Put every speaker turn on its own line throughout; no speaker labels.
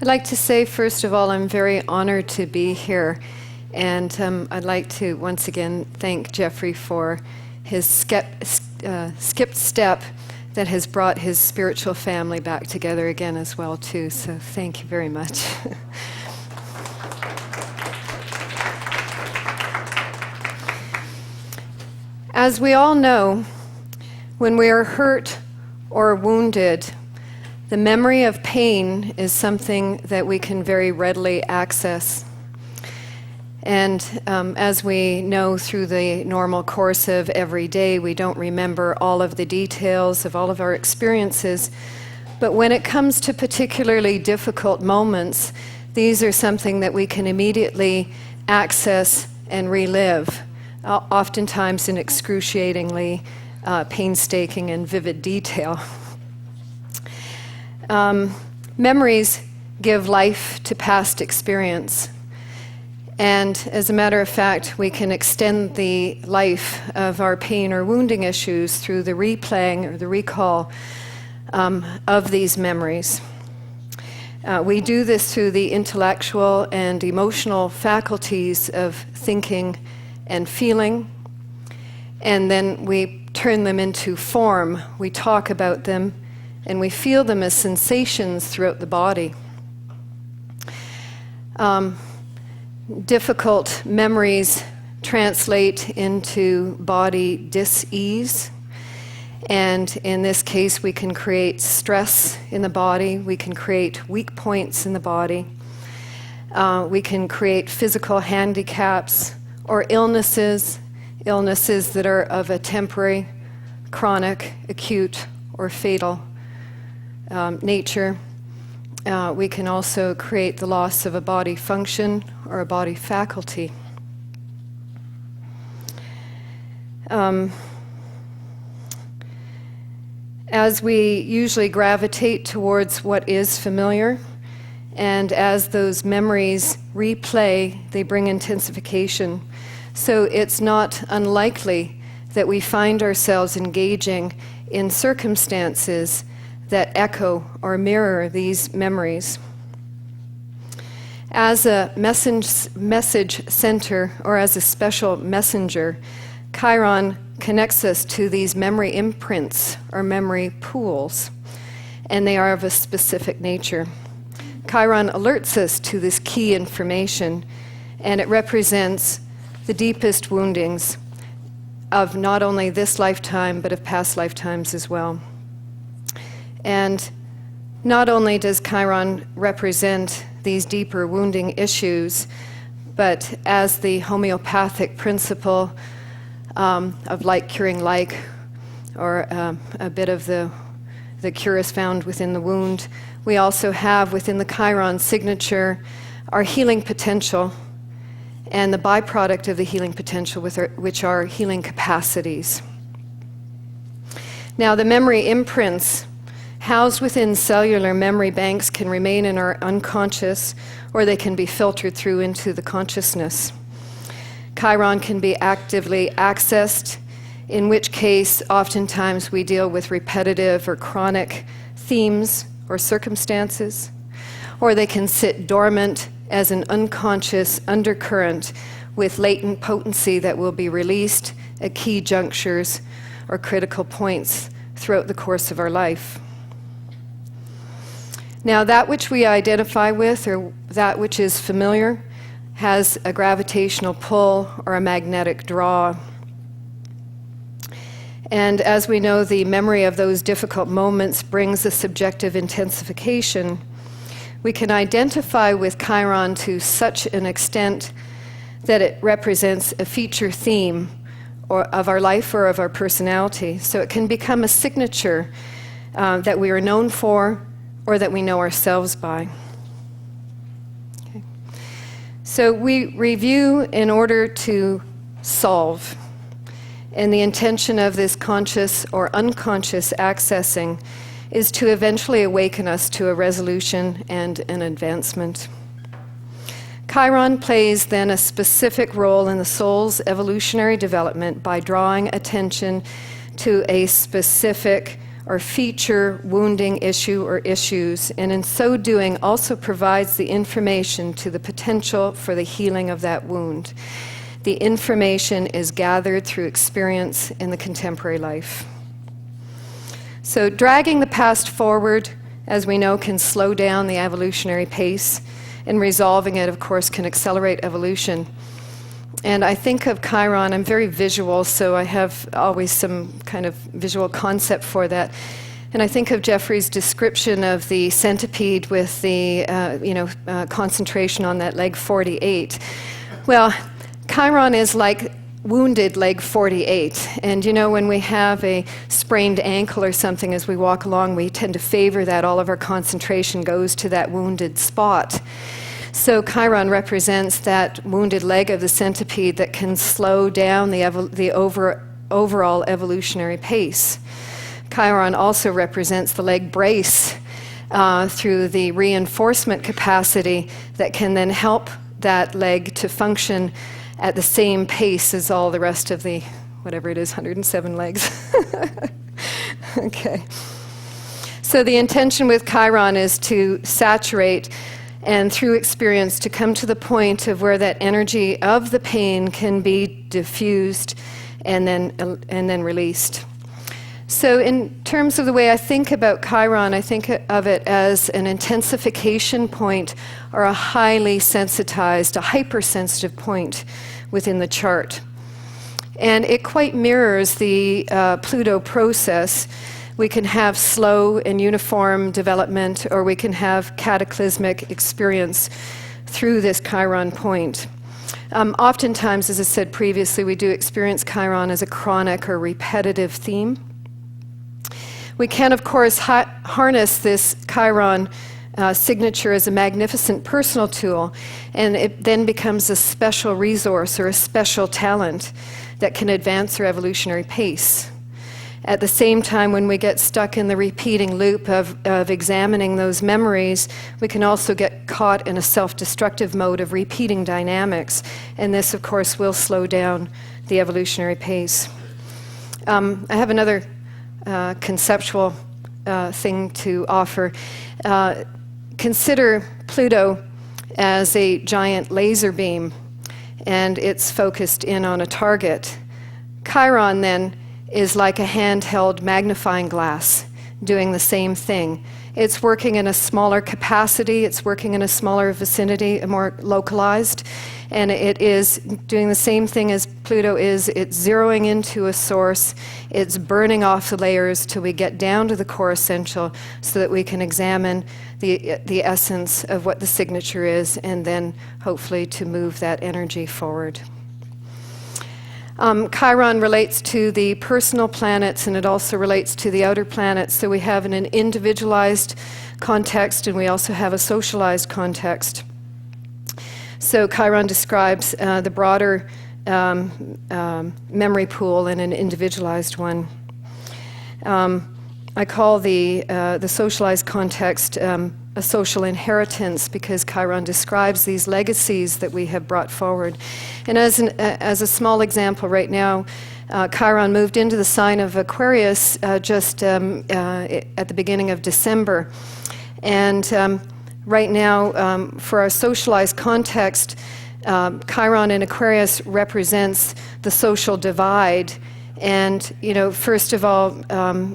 I'd like to say, first of all, I'm very honored to be here. And I'd like to once again thank Jeffrey for his skipped step that has brought his spiritual family back together again as well, too. So thank you very much. As we all know, when we are hurt or wounded, the memory of pain is something that we can very readily access. And as we know through the normal course of every day, we don't remember all of the details of all of our experiences. But when it comes to particularly difficult moments, these are something that we can immediately access and relive, oftentimes in excruciatingly painstaking and vivid detail. Memories give life to past experience. And as a matter of fact, we can extend the life of our pain or wounding issues through the replaying or the recall of these memories. We do this through the intellectual and emotional faculties of thinking and feeling, and then we turn them into form. We talk about them, and we feel them as sensations throughout the body. Difficult memories translate into body dis-ease, and in this case we can create stress in the body, we can create weak points in the body, we can create physical handicaps or illnesses that are of a temporary, chronic, acute, or fatal nature. We can also create the loss of a body function or a body faculty. As we usually gravitate towards what is familiar, and as those memories replay, they bring intensification. So it's not unlikely that we find ourselves engaging in circumstances that echo or mirror these memories. As a message center or as a special messenger, Chiron connects us to these memory imprints or memory pools, and they are of a specific nature. Chiron alerts us to this key information, and it represents the deepest woundings of not only this lifetime, but of past lifetimes as well. And not only does Chiron represent these deeper wounding issues, but as the homeopathic principle of like curing like, or a bit of the cure is found within the wound, we also have within the Chiron signature our healing potential and the byproduct of the healing potential, which are healing capacities. Now, the memory imprints housed within cellular memory banks can remain in our unconscious, or they can be filtered through into the consciousness. Chiron can be actively accessed, in which case oftentimes we deal with repetitive or chronic themes or circumstances, or they can sit dormant as an unconscious undercurrent with latent potency that will be released at key junctures or critical points throughout the course of our life. Now, that which we identify with, or that which is familiar, has a gravitational pull or a magnetic draw. And as we know, the memory of those difficult moments brings a subjective intensification. We can identify with Chiron to such an extent that it represents a feature theme or of our life or of our personality. So it can become a signature that we are known for, or that we know ourselves by. Okay. So we review in order to solve. And the intention of this conscious or unconscious accessing is to eventually awaken us to a resolution and an advancement. Chiron plays then a specific role in the soul's evolutionary development by drawing attention to a specific or feature, wounding, issue, or issues, and in so doing also provides the information to the potential for the healing of that wound. The information is gathered through experience in the contemporary life. So dragging the past forward, as we know, can slow down the evolutionary pace, and resolving it, of course, can accelerate evolution. And I think of Chiron, I'm very visual, so I have always some kind of visual concept for that. And I think of Jeffrey's description of the centipede with the concentration on that leg 48. Well, Chiron is like wounded leg 48. And you know, when we have a sprained ankle or something as we walk along, we tend to favor that. All of our concentration goes to that wounded spot. So Chiron represents that wounded leg of the centipede that can slow down the overall evolutionary pace. Chiron also represents the leg brace through the reinforcement capacity that can then help that leg to function at the same pace as all the rest of the, whatever it is, 107 legs. Okay. So the intention with Chiron is to saturate and through experience to come to the point of where that energy of the pain can be diffused and then released. So in terms of the way I think about Chiron, I think of it as an intensification point or a highly sensitized, a hypersensitive point within the chart. And it quite mirrors the Pluto process. We can have slow and uniform development, or we can have cataclysmic experience through this Chiron point. Oftentimes, as I said previously, we do experience Chiron as a chronic or repetitive theme. We can, of course, harness this Chiron signature as a magnificent personal tool, and it then becomes a special resource or a special talent that can advance our evolutionary pace. At the same time, when we get stuck in the repeating loop of examining those memories, we can also get caught in a self-destructive mode of repeating dynamics, and this, of course, will slow down the evolutionary pace. I have another conceptual thing to offer. Consider Pluto as a giant laser beam, and it's focused in on a target. Chiron, then, is like a handheld magnifying glass doing the same thing. It's working in a smaller capacity, it's working in a smaller vicinity, more localized, and it is doing the same thing as Pluto is. It's zeroing into a source, it's burning off the layers till we get down to the core essential so that we can examine the essence of what the signature is, and then hopefully to move that energy forward. Chiron relates to the personal planets, and it also relates to the outer planets. So we have an individualized context, and we also have a socialized context. So Chiron describes the broader memory pool and an individualized one. I call the socialized context a social inheritance, because Chiron describes these legacies that we have brought forward. And as a small example right now, Chiron moved into the sign of Aquarius just at the beginning of December. And right now, for our socialized context, Chiron in Aquarius represents the social divide. And, you know, first of all,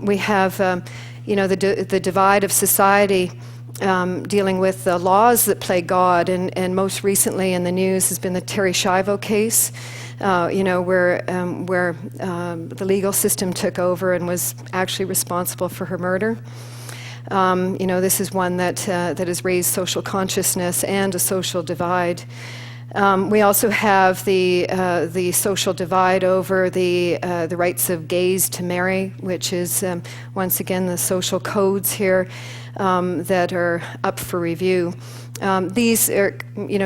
we have, the divide of society dealing with the laws that plague God, and most recently in the news has been the Terri Schiavo case, where the legal system took over and was actually responsible for her murder. This is one that has raised social consciousness and a social divide. We also have the social divide over the rights of gays to marry, which is once again the social codes here that are up for review. These are,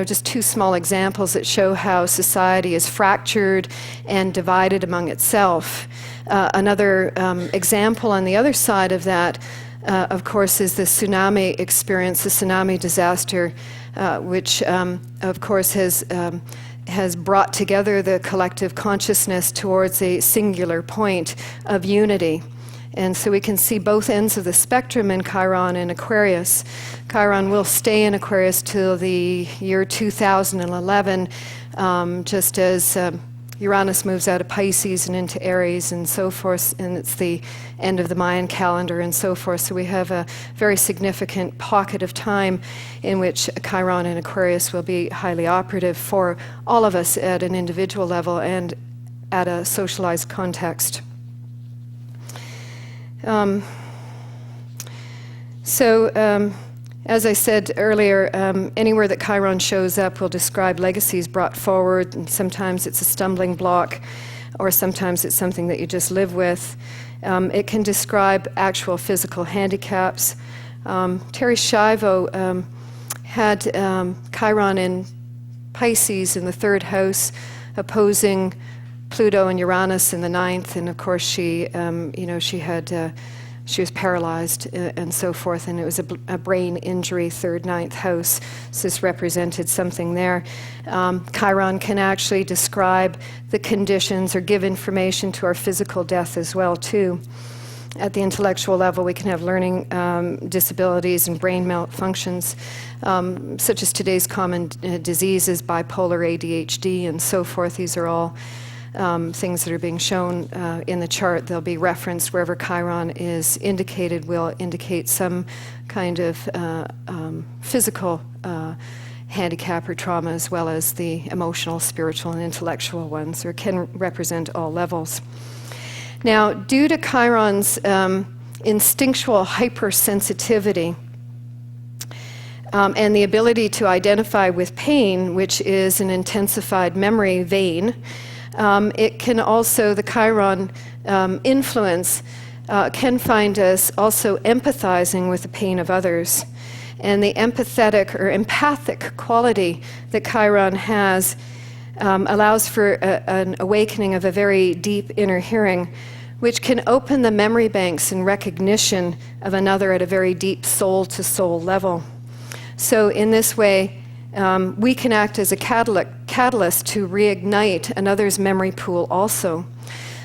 just two small examples that show how society is fractured and divided among itself. Another example on the other side of that, of course, is the tsunami experience, the tsunami disaster, which, of course, has brought together the collective consciousness towards a singular point of unity. And so we can see both ends of the spectrum in Chiron and Aquarius. Chiron will stay in Aquarius till the year 2011, just as Uranus moves out of Pisces and into Aries and so forth, and it's the end of the Mayan calendar and so forth. So we have a very significant pocket of time in which Chiron and Aquarius will be highly operative for all of us at an individual level and at a socialized context. As I said earlier, anywhere that Chiron shows up will describe legacies brought forward, and sometimes it's a stumbling block, or sometimes it's something that you just live with. It can describe actual physical handicaps. Terry Schiavo had Chiron in Pisces in the 3rd house, opposing Pluto and Uranus in the 9th, and of course she was paralyzed and so forth, and it was a brain injury, 3rd, 9th house. So this represented something there. Chiron can actually describe the conditions or give information to our physical death as well, too. At the intellectual level, we can have learning disabilities and brain malfunctions, such as today's common diseases, bipolar, ADHD, and so forth. These are all things that are being shown in the chart. They'll be referenced wherever Chiron is indicated, will indicate some kind of physical handicap or trauma, as well as the emotional, spiritual, and intellectual ones, or can represent all levels. Now, due to Chiron's instinctual hypersensitivity and the ability to identify with pain, which is an intensified memory vein, it can also, the Chiron influence can find us also empathizing with the pain of others. And the empathetic or empathic quality that Chiron has allows for an awakening of a very deep inner hearing, which can open the memory banks and recognition of another at a very deep soul-to-soul level. So in this way, we can act as a catalyst to reignite another's memory pool also.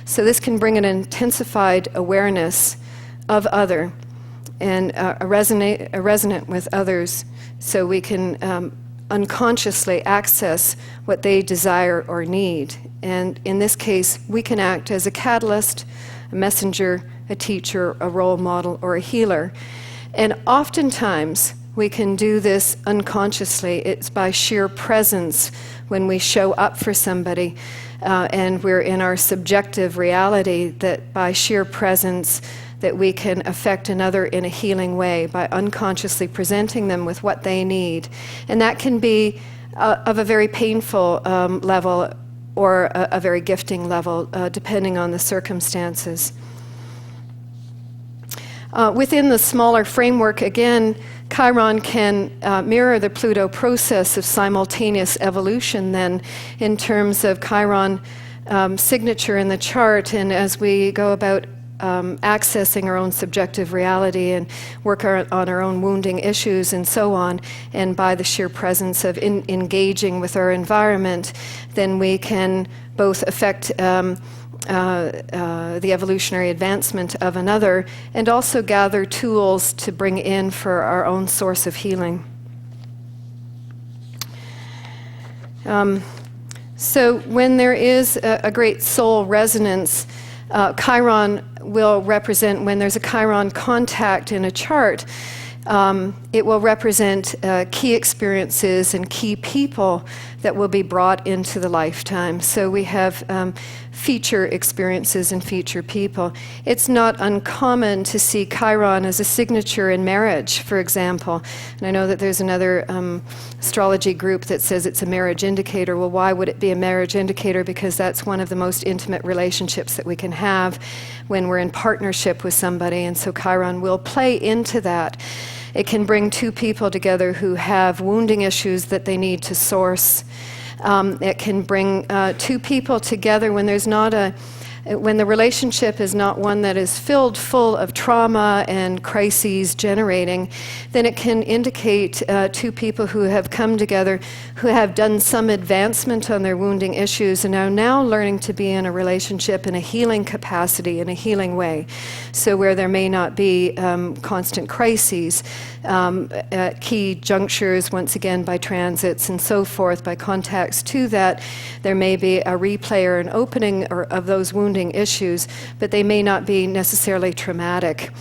So this can bring an intensified awareness of other and a resonant with others, so we can unconsciously access what they desire or need. And in this case, we can act as a catalyst, a messenger, a teacher, a role model, or a healer. And oftentimes, we can do this unconsciously. It's by sheer presence when we show up for somebody and we're in our subjective reality, that by sheer presence that we can affect another in a healing way by unconsciously presenting them with what they need. And that can be of a very painful level or a very gifting level, depending on the circumstances. Within the smaller framework, again, Chiron can mirror the Pluto process of simultaneous evolution then, in terms of Chiron signature in the chart, and as we go about accessing our own subjective reality and work on our own wounding issues and so on, and by the sheer presence of engaging with our environment, then we can both affect the evolutionary advancement of another, and also gather tools to bring in for our own source of healing. So when there is a great soul resonance, Chiron will represent, when there's a Chiron contact in a chart, it will represent key experiences and key people that will be brought into the lifetime. So we have feature experiences and feature people. It's not uncommon to see Chiron as a signature in marriage, for example. And I know that there's another astrology group that says it's a marriage indicator. Well, why would it be a marriage indicator? Because that's one of the most intimate relationships that we can have when we're in partnership with somebody. And so Chiron will play into that. It can bring two people together who have wounding issues that they need to source. It can bring two people together when there's not a When the relationship is not one that is filled full of trauma and crises generating, then it can indicate two people who have come together, who have done some advancement on their wounding issues and are now learning to be in a relationship in a healing capacity, in a healing way. So where there may not be constant crises, at key junctures, once again by transits and so forth, by contacts to that, there may be a replay or an opening of those wounding issues, but they may not be necessarily traumatic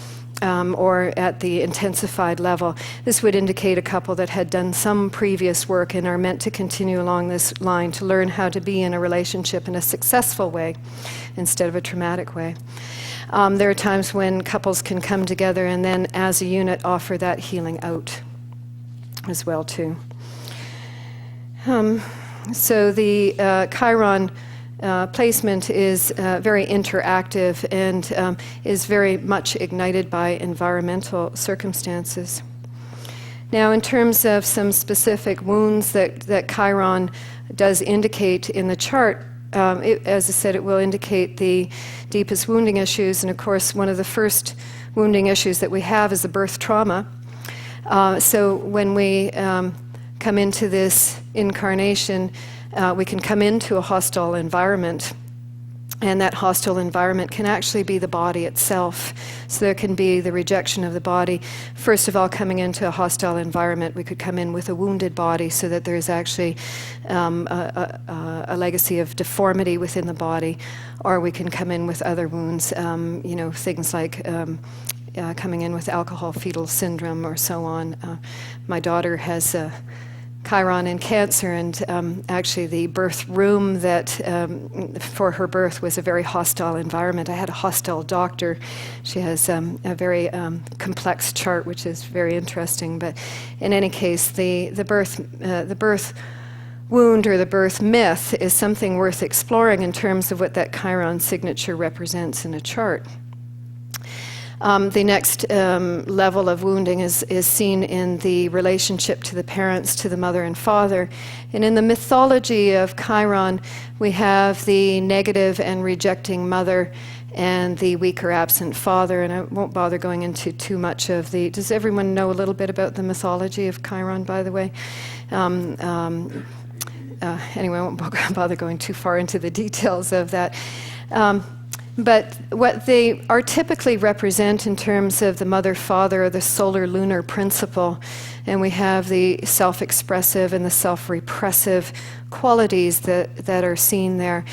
or at the intensified level. This would indicate a couple that had done some previous work and are meant to continue along this line to learn how to be in a relationship in a successful way instead of a traumatic way. There are times when couples can come together and then as a unit offer that healing out as well too. So the Chiron placement is very interactive and is very much ignited by environmental circumstances. Now, in terms of some specific wounds that Chiron does indicate in the chart, as I said, it will indicate the deepest wounding issues, and of course, one of the first wounding issues that we have is the birth trauma. So when we come into this incarnation, we can come into a hostile environment, and that hostile environment can actually be the body itself. So there can be the rejection of the body. First of all, coming into a hostile environment, we could come in with a wounded body so that there's actually a legacy of deformity within the body, or we can come in with other wounds, things like coming in with alcohol fetal syndrome or so on. My daughter has Chiron in Cancer, and actually the birth room that for her birth was a very hostile environment. I had a hostile doctor. She has a very complex chart, which is very interesting. But in any case, the birth wound or the birth myth is something worth exploring in terms of what that Chiron signature represents in a chart. The next level of wounding is seen in the relationship to the parents, to the mother and father. And in the mythology of Chiron, we have the negative and rejecting mother and the weak or absent father. And I won't bother going into too much of the... Does everyone know a little bit about the mythology of Chiron, by the way? Anyway, I won't bother going too far into the details of that. But what they are typically represent in terms of the mother-father or the solar-lunar principle, and we have the self-expressive and the self-repressive qualities that are seen there.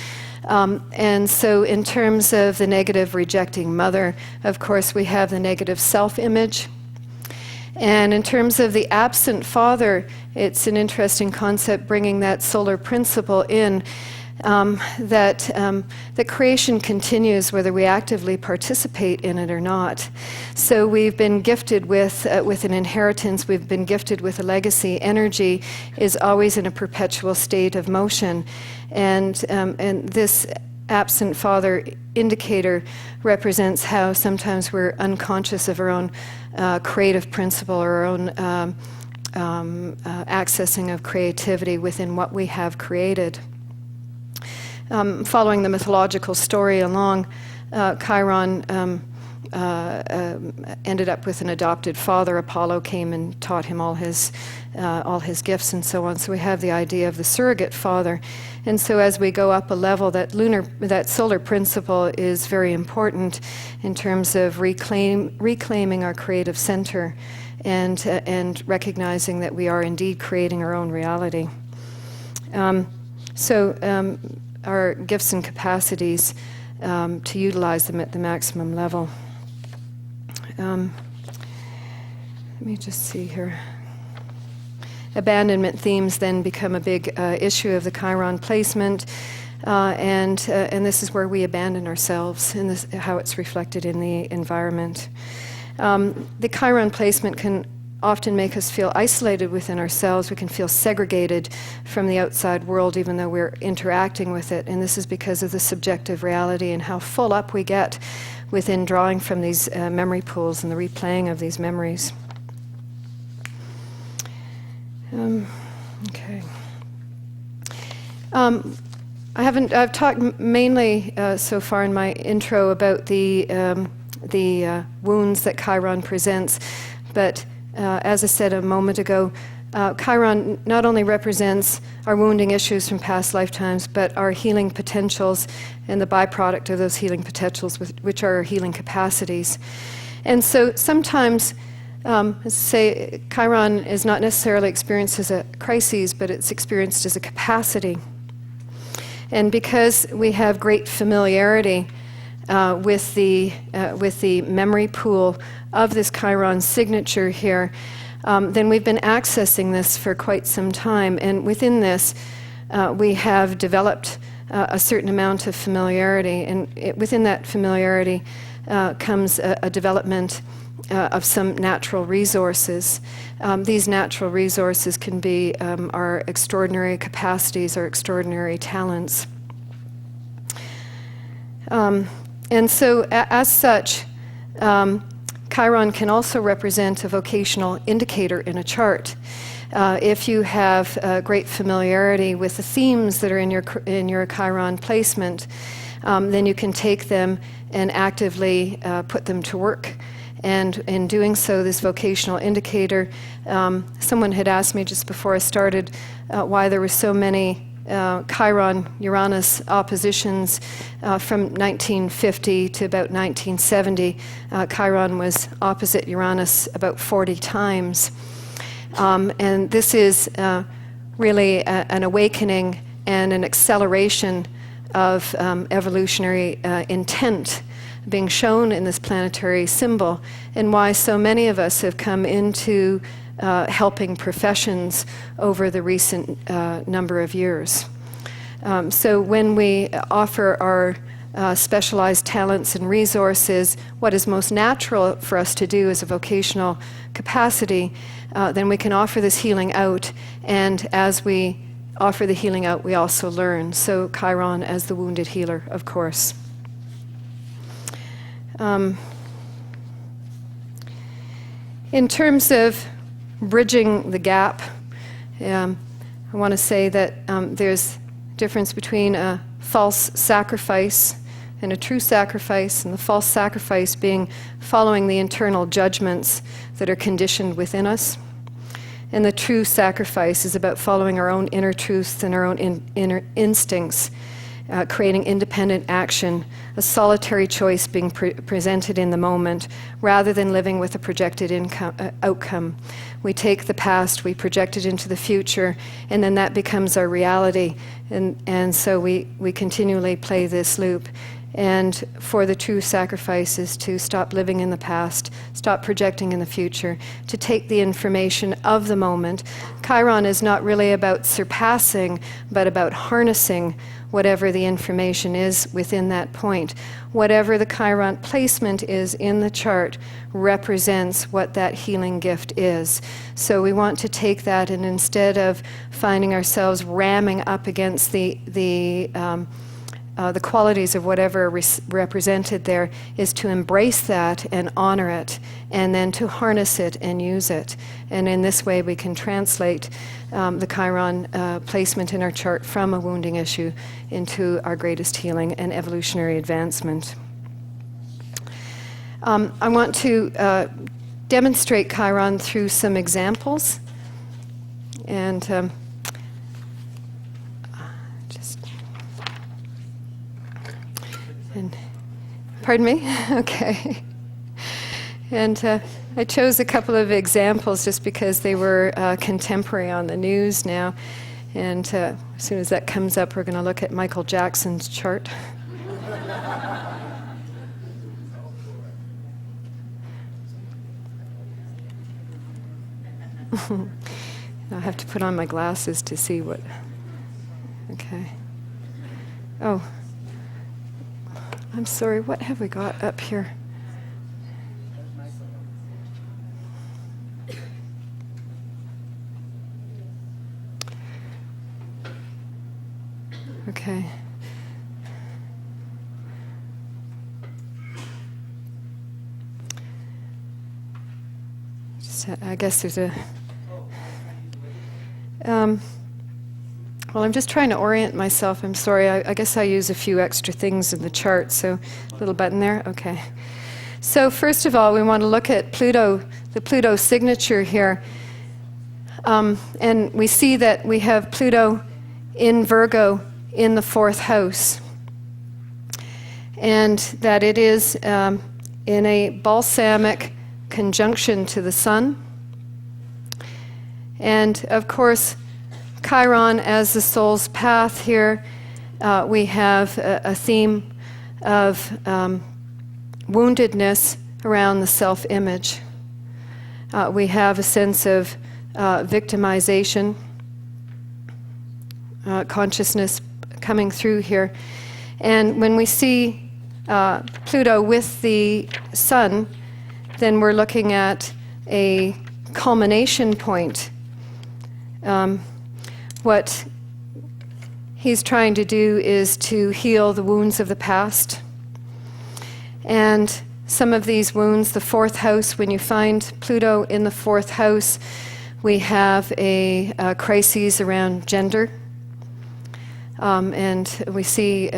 And so in terms of the negative rejecting mother, of course, we have the negative self-image. And in terms of the absent father, it's an interesting concept bringing that solar principle in. That creation continues whether we actively participate in it or not. So we've been gifted with an inheritance, we've been gifted with a legacy. Energy is always in a perpetual state of motion. And this absent father indicator represents how sometimes we're unconscious of our own creative principle or our own accessing of creativity within what we have created. Following the mythological story along, Chiron ended up with an adopted father. Apollo came and taught him all his gifts and so on. So we have the idea of the surrogate father. And so as we go up a level, that solar principle is very important in terms of reclaiming our creative center and recognizing that we are indeed creating our own reality. Our gifts and capacities to utilize them at the maximum level. Let me just see here. Abandonment themes then become a big issue of the Chiron placement, and this is where we abandon ourselves, and this how it's reflected in the environment. The Chiron placement can often make us feel isolated within ourselves. We can feel segregated from the outside world even though we're interacting with it, and this is because of the subjective reality and how full up we get within drawing from these memory pools and the replaying of these memories. I've talked mainly so far in my intro about the wounds that Chiron presents, but as I said a moment ago, Chiron not only represents our wounding issues from past lifetimes, but our healing potentials and the byproduct of those healing potentials, which are our healing capacities. And so sometimes, say, Chiron is not necessarily experienced as a crisis, but it's experienced as a capacity. And because we have great familiarity with the memory pool of this Chiron signature here, then we've been accessing this for quite some time. And within this, we have developed a certain amount of familiarity. And within that familiarity comes a development of some natural resources. These natural resources can be our extraordinary capacities or extraordinary talents. And so, as such, Chiron can also represent a vocational indicator in a chart. If you have great familiarity with the themes that are in your Chiron placement, then you can take them and actively put them to work. And in doing so, this vocational indicator, someone had asked me just before I started why there were so many Chiron-Uranus oppositions from 1950 to about 1970. Chiron was opposite Uranus about 40 times. And this is really an awakening and an acceleration of evolutionary intent being shown in this planetary symbol, and why so many of us have come into helping professions over the recent number of years. So when we offer our specialized talents and resources, what is most natural for us to do as a vocational capacity, then we can offer this healing out, and as we offer the healing out, we also learn. So Chiron as the wounded healer, of course. In terms of bridging the gap, I want to say that there's a difference between a false sacrifice and a true sacrifice, and the false sacrifice being following the internal judgments that are conditioned within us. And the true sacrifice is about following our own inner truths and our own inner instincts, creating independent action, a solitary choice being presented in the moment, rather than living with a projected outcome. We take the past, we project it into the future, and then that becomes our reality. And so we continually play this loop. And for the true sacrifice is to stop living in the past, stop projecting in the future, to take the information of the moment. Chiron is not really about surpassing, but about harnessing whatever the information is within that point. Whatever the Chiron placement is in the chart represents what that healing gift is. So we want to take that, and instead of finding ourselves ramming up against the qualities of whatever represented there, is to embrace that and honor it, and then to harness it and use it. And in this way we can translate the Chiron placement in our chart from a wounding issue into our greatest healing and evolutionary advancement. I want to demonstrate Chiron through some examples. And pardon me? Okay. And I chose a couple of examples just because they were contemporary on the news now. And as soon as that comes up, we're going to look at Michael Jackson's chart. I have to put on my glasses to see what... Okay. Oh. I'm sorry, what have we got up here? Okay. I guess there's a... Well, I'm just trying to orient myself. I'm sorry. I guess I use a few extra things in the chart. So, little button there. Okay. So, first of all, we want to look at Pluto, the Pluto signature here. And we see that we have Pluto in Virgo in the 4th house. And that it is in a balsamic conjunction to the Sun. And, of course, Chiron as the soul's path here, we have a theme of woundedness around the self-image. We have a sense of victimization, consciousness coming through here. And when we see Pluto with the Sun, then we're looking at a culmination point. What he's trying to do is to heal the wounds of the past. And some of these wounds, the 4th house, when you find Pluto in the 4th house, we have a crisis around gender. And we see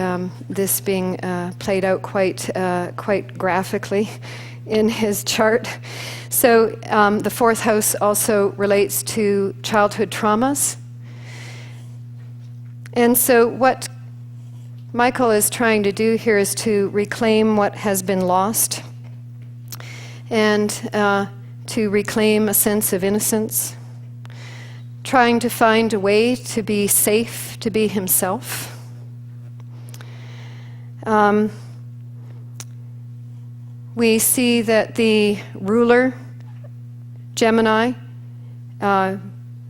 this being played out quite graphically in his chart. So the 4th house also relates to childhood traumas. And so what Michael is trying to do here is to reclaim what has been lost and to reclaim a sense of innocence, trying to find a way to be safe, to be himself. We see that the ruler, Gemini,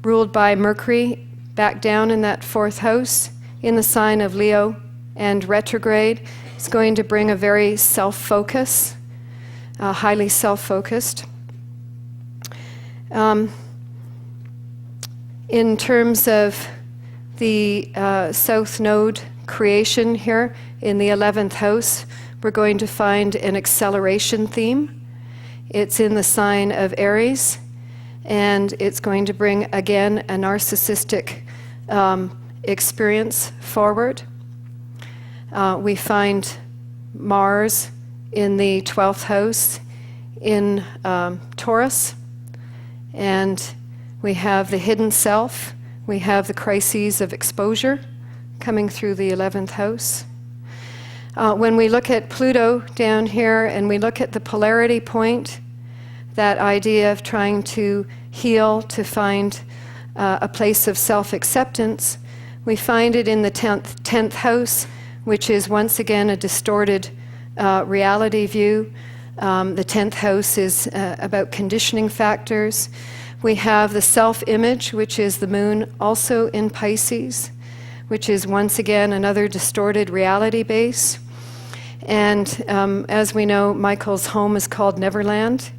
ruled by Mercury, back down in that 4th house, in the sign of Leo and retrograde, is going to bring a very self-focus, highly self-focused. In terms of the South Node creation here in the 11th house, we're going to find an acceleration theme. It's in the sign of Aries, and it's going to bring, again, a narcissistic experience forward. We find Mars in the 12th house in Taurus, and we have the hidden self. We have the crises of exposure coming through the 11th house. When we look at Pluto down here and we look at the polarity point, that idea of trying to heal, to find a place of self-acceptance, we find it in the 10th house, which is once again a distorted reality view. The 10th house is about conditioning factors. We have the self-image, which is the moon, also in Pisces, which is once again another distorted reality base. And as we know, Michael's home is called Neverland.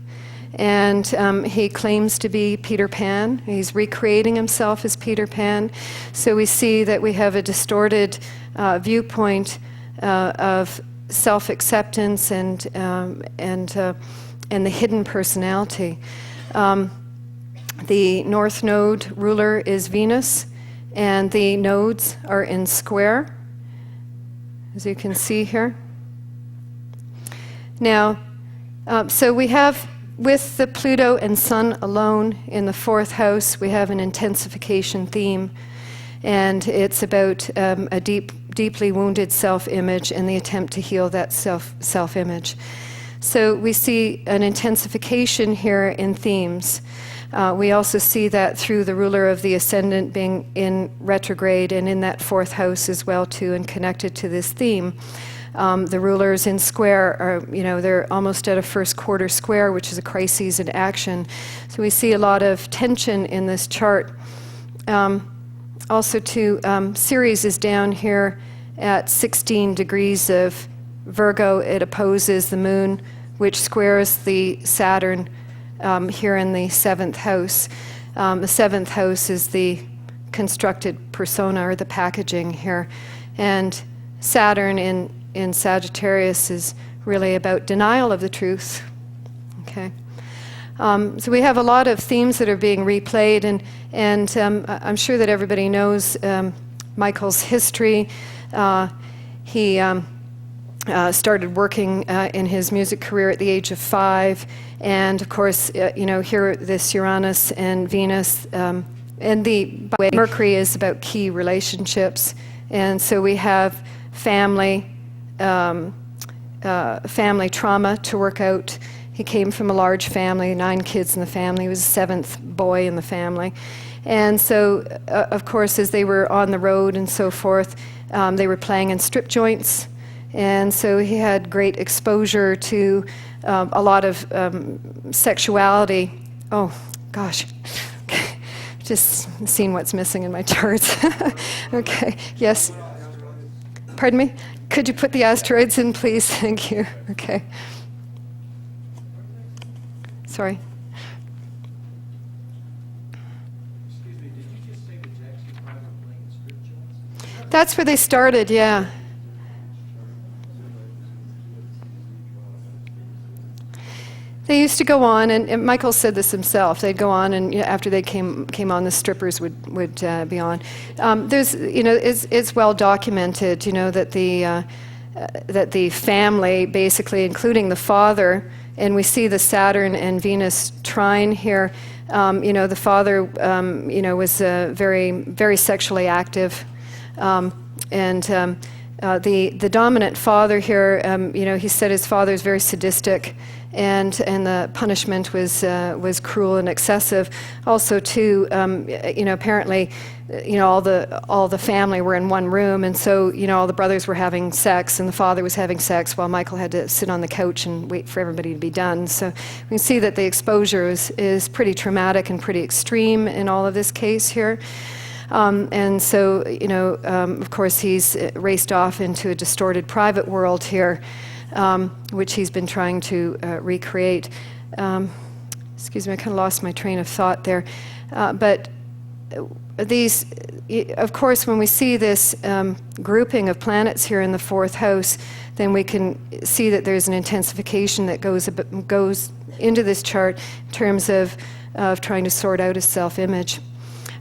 And he claims to be Peter Pan. He's recreating himself as Peter Pan. So we see that we have a distorted viewpoint of self-acceptance and the hidden personality. The North Node ruler is Venus, and the nodes are in square, as you can see here. Now, so we have, with the Pluto and Sun alone in the 4th house, we have an intensification theme, and it's about a deeply wounded self-image and the attempt to heal that self-image. So we see an intensification here in themes. We also see that through the ruler of the ascendant being in retrograde and in that 4th house as well too, and connected to this theme. The rulers in square are, they're almost at a first quarter square, which is a crisis in action. So we see a lot of tension in this chart. Also too, Ceres is down here at 16 degrees of Virgo. It opposes the moon, which squares the Saturn here in the 7th house. The 7th house is the constructed persona, or the packaging here. And Saturn in Sagittarius is really about denial of the truth. Okay, so we have a lot of themes that are being replayed, and I'm sure that everybody knows Michael's history. He started working in his music career at the age of 5, and of course, here this Uranus and Venus, and by the way, Mercury is about key relationships, and so we have family trauma to work out. He came from a large family, 9 kids in the family. He was the 7th boy in the family. And so, of course, as they were on the road and so forth, they were playing in strip joints. And so he had great exposure to a lot of sexuality. Oh, gosh. Just seeing what's missing in my charts. Okay, yes. Pardon me? Could you put the asteroids in, please? Thank you. Okay. Sorry.
Excuse me, did you just say the Jackson 5 were playing strip joints?
That's where they started, yeah. They used to go on, and Michael said this himself. They'd go on, and after they came on, the strippers would be on. There's, it's well documented, that the family, basically, including the father, and we see the Saturn and Venus trine here. The father, was very, very sexually active, and the dominant father here, he said his father is very sadistic. And the punishment was cruel and excessive. Also, too, apparently, all the family were in one room, and so all the brothers were having sex, and the father was having sex, while Michael had to sit on the couch and wait for everybody to be done. So we can see that the exposure is pretty traumatic and pretty extreme in all of this case here. And so, of course, he's raced off into a distorted private world here. Which he's been trying to recreate. Excuse me, I kind of lost my train of thought there. But these, of course, when we see this grouping of planets here in the 4th house, then we can see that there's an intensification that goes into this chart in terms of trying to sort out his self-image.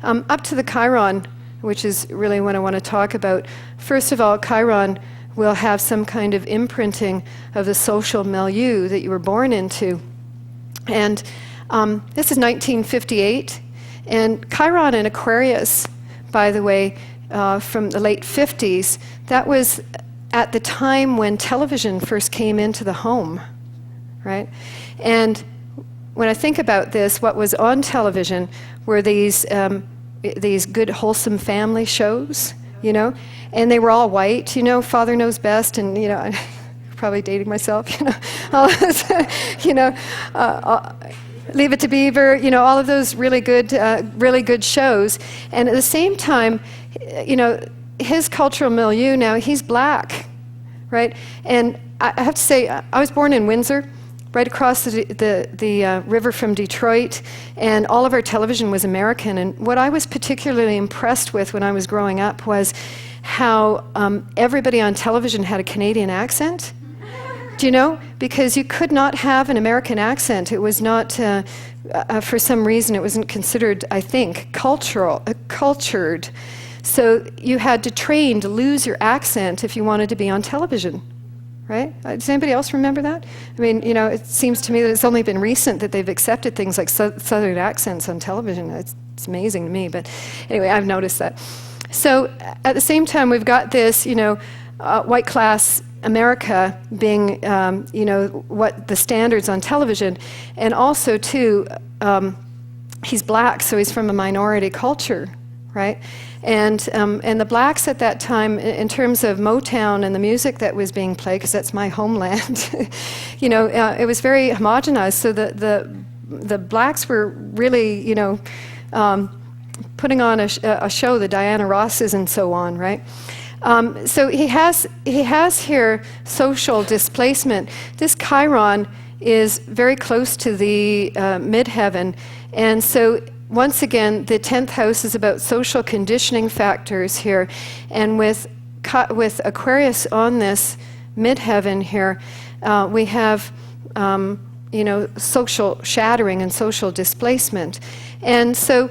Up to the Chiron, which is really what I want to talk about. First of all, Chiron will have some kind of imprinting of the social milieu that you were born into. And this is 1958. And Chiron in Aquarius, by the way, from the late 50s, that was at the time when television first came into the home, right? And when I think about this, what was on television were these good, wholesome family shows, and they were all white, Father Knows Best, and, I'm probably dating myself, all of this, Leave It to Beaver, all of those really good shows. And at the same time, his cultural milieu now, he's black, right? And I have to say, I was born in Windsor, right across the river from Detroit, and all of our television was American. And what I was particularly impressed with when I was growing up was how everybody on television had a Canadian accent. Do you know? Because you could not have an American accent. It was not, for some reason, it wasn't considered, I think, cultured. So you had to train to lose your accent if you wanted to be on television. Right? Does anybody else remember that? I mean, it seems to me that it's only been recent that they've accepted things like Southern accents on television. It's amazing to me, but anyway, I've noticed that. So at the same time, we've got this, white class America being, what the standards on television, and also too, he's black, so he's from a minority culture, right? And the blacks at that time, in terms of Motown and the music that was being played, because that's my homeland, it was very homogenized. So the blacks were really, putting on a show, the Diana Rosses and so on, right? So he has here social displacement. This Chiron is very close to the midheaven, and so once again, the 10th house is about social conditioning factors here, and with Aquarius on this midheaven here, we have social shattering and social displacement. And so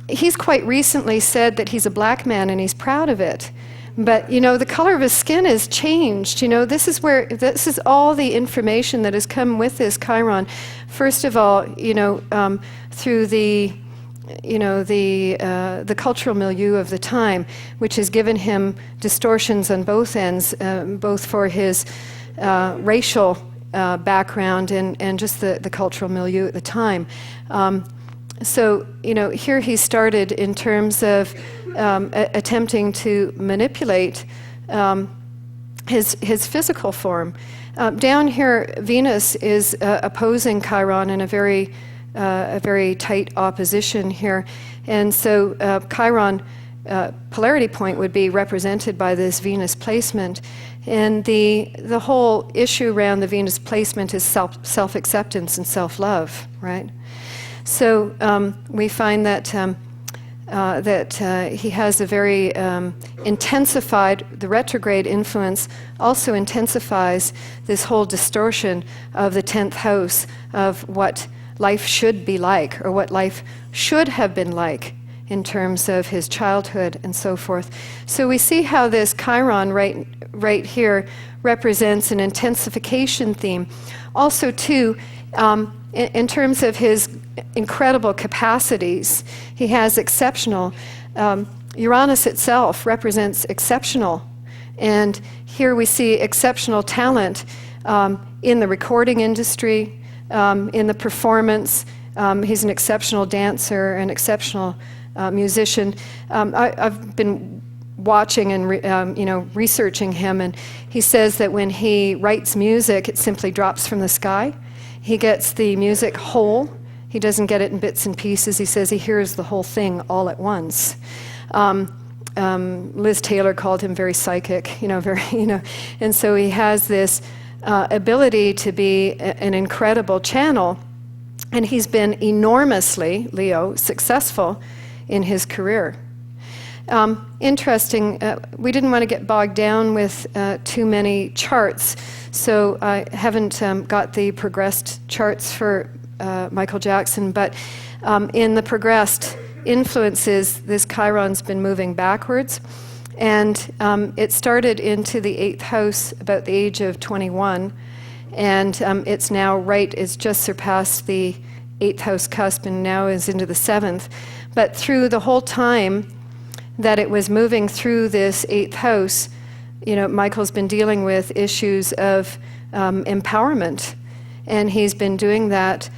He's quite recently said that he's a black man and he's proud of it. But, you know, the color of his skin has changed. You know, this is all the information that has come with this Chiron. First of all, you know, through the cultural milieu of the time, which has given him distortions on both ends, both for his racial background and just the cultural milieu at the time. So, you know, here he started in terms of attempting to manipulate his physical form. Down here, Venus is opposing Chiron in a very tight opposition here. And so Chiron polarity point would be represented by this Venus placement. And the whole issue around the Venus placement is self-acceptance and self-love, right? So we find that he has a very intensified, the retrograde influence also intensifies this whole distortion of the 10th house of what life should be like, or what life should have been like in terms of his childhood and so forth. So we see how this Chiron right here represents an intensification theme. Also too, in terms of his incredible capacities, he has exceptional. Uranus itself represents exceptional. And here we see exceptional talent in the recording industry, in the performance. He's an exceptional dancer, an exceptional musician. I've been watching and researching him, and he says that when he writes music, it simply drops from the sky. He gets the music whole. He doesn't get it in bits and pieces. He says he hears the whole thing all at once. Liz Taylor called him very psychic, and so he has this ability to be an incredible channel, and he's been enormously, Leo, successful in his career. Interesting, we didn't want to get bogged down with too many charts, so I haven't got the progressed charts for Michael Jackson, but in the progressed influences, this Chiron's been moving backwards, and it started into the 8th house about the age of 21, and it's just surpassed the 8th house cusp and now is into the 7th. But through the whole time that it was moving through this 8th house, Michael's been dealing with issues of empowerment, and he's been doing that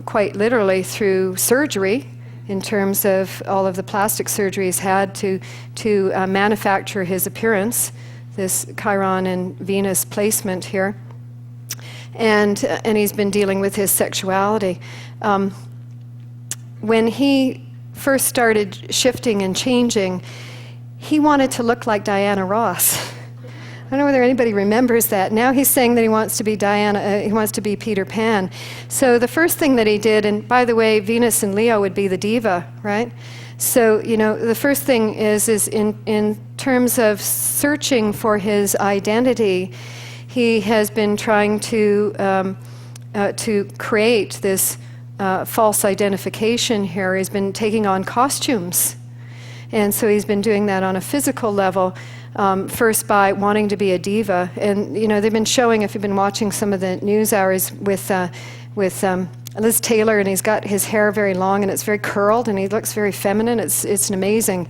quite literally through surgery, in terms of all of the plastic surgery he's had to manufacture his appearance, this Chiron and Venus placement here. And he's been dealing with his sexuality. When he first started shifting and changing, he wanted to look like Diana Ross. I don't know whether anybody remembers that. Now he's saying that he wants to be he wants to be Peter Pan. So the first thing that he did, and by the way, Venus and Leo would be the diva, right? So, the first thing is in terms of searching for his identity, he has been trying to create this false identification here. He's been taking on costumes. And so he's been doing that on a physical level, first by wanting to be a diva. And, they've been showing, if you've been watching some of the news hours with Liz Taylor, and he's got his hair very long and it's very curled and he looks very feminine. It's an amazing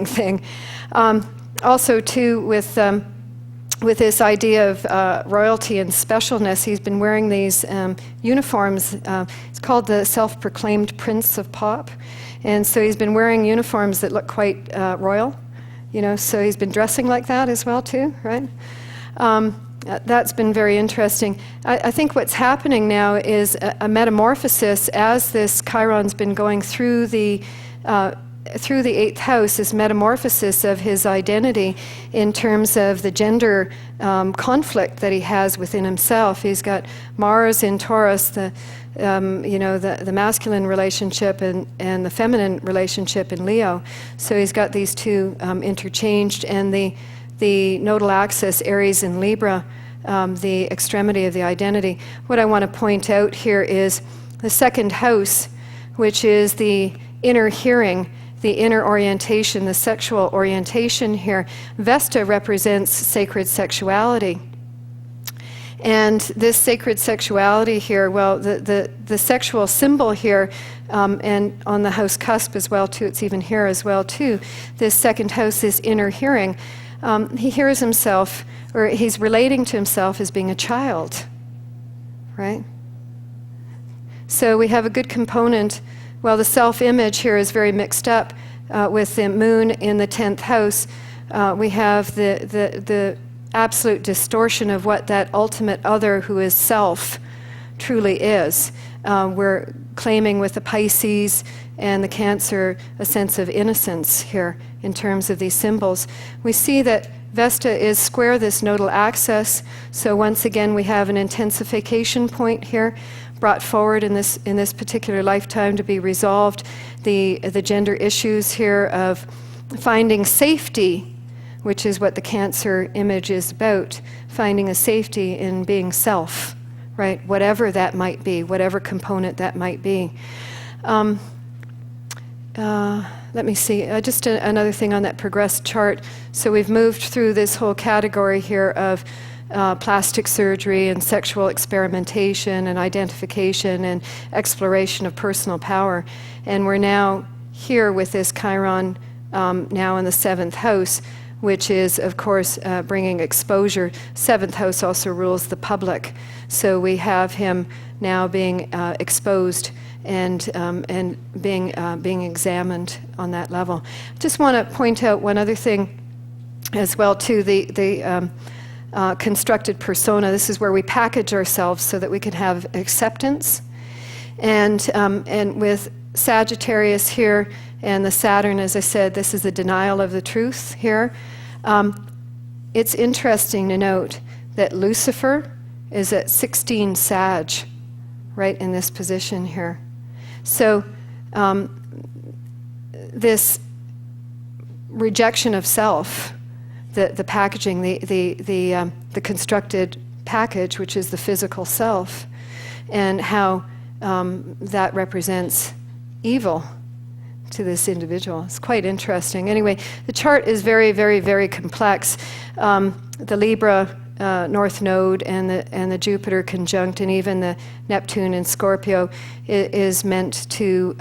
thing. Also, too, with this idea of royalty and specialness, he's been wearing these uniforms. It's called the self-proclaimed Prince of Pop. And so he's been wearing uniforms that look quite royal, so he's been dressing like that as well too, right? That's been very interesting. I think what's happening now is a metamorphosis as this Chiron's been going through the 8th house, this metamorphosis of his identity in terms of the gender conflict that he has within himself. He's got Mars in Taurus, the masculine relationship and the feminine relationship in Leo. So he's got these two interchanged, and the nodal axis, Aries and Libra, the extremity of the identity. What I want to point out here is the 2nd house, which is the inner hearing, the inner orientation, the sexual orientation here. Vesta represents sacred sexuality. And this sacred sexuality here, well, the sexual symbol here, and on the house cusp as well too, it's even here as well too, this second house is inner hearing. He hears himself, or he's relating to himself as being a child, right? So we have a good component. Well, the self-image here is very mixed up with the moon in the 10th house. We have the absolute distortion of what that ultimate other who is self truly is. We're claiming with the Pisces and the Cancer a sense of innocence here in terms of these symbols. We see that Vesta is square this nodal axis, so once again we have an intensification point here brought forward in this particular lifetime to be resolved. The gender issues here of finding safety, which is what the Cancer image is about, finding a safety in being self, right? Whatever that might be, whatever component that might be. Let me see, just another thing on that progressed chart. So we've moved through this whole category here of plastic surgery and sexual experimentation and identification and exploration of personal power. And we're now here with this Chiron now in the 7th house, which is, of course, bringing exposure. 7th house also rules the public. So we have him now being exposed and being examined on that level. Just want to point out one other thing as well, too, the constructed persona. This is where we package ourselves so that we can have acceptance. And with Sagittarius here and the Saturn, as I said, this is the denial of the truth here. It's interesting to note that Lucifer is at 16 Sag, right in this position here. So this rejection of self, the packaging, the constructed package, which is the physical self, and how that represents evil to this individual. It's quite interesting. Anyway, the chart is very, very, very complex. The Libra North Node and the Jupiter conjunct, and even the Neptune in Scorpio is meant to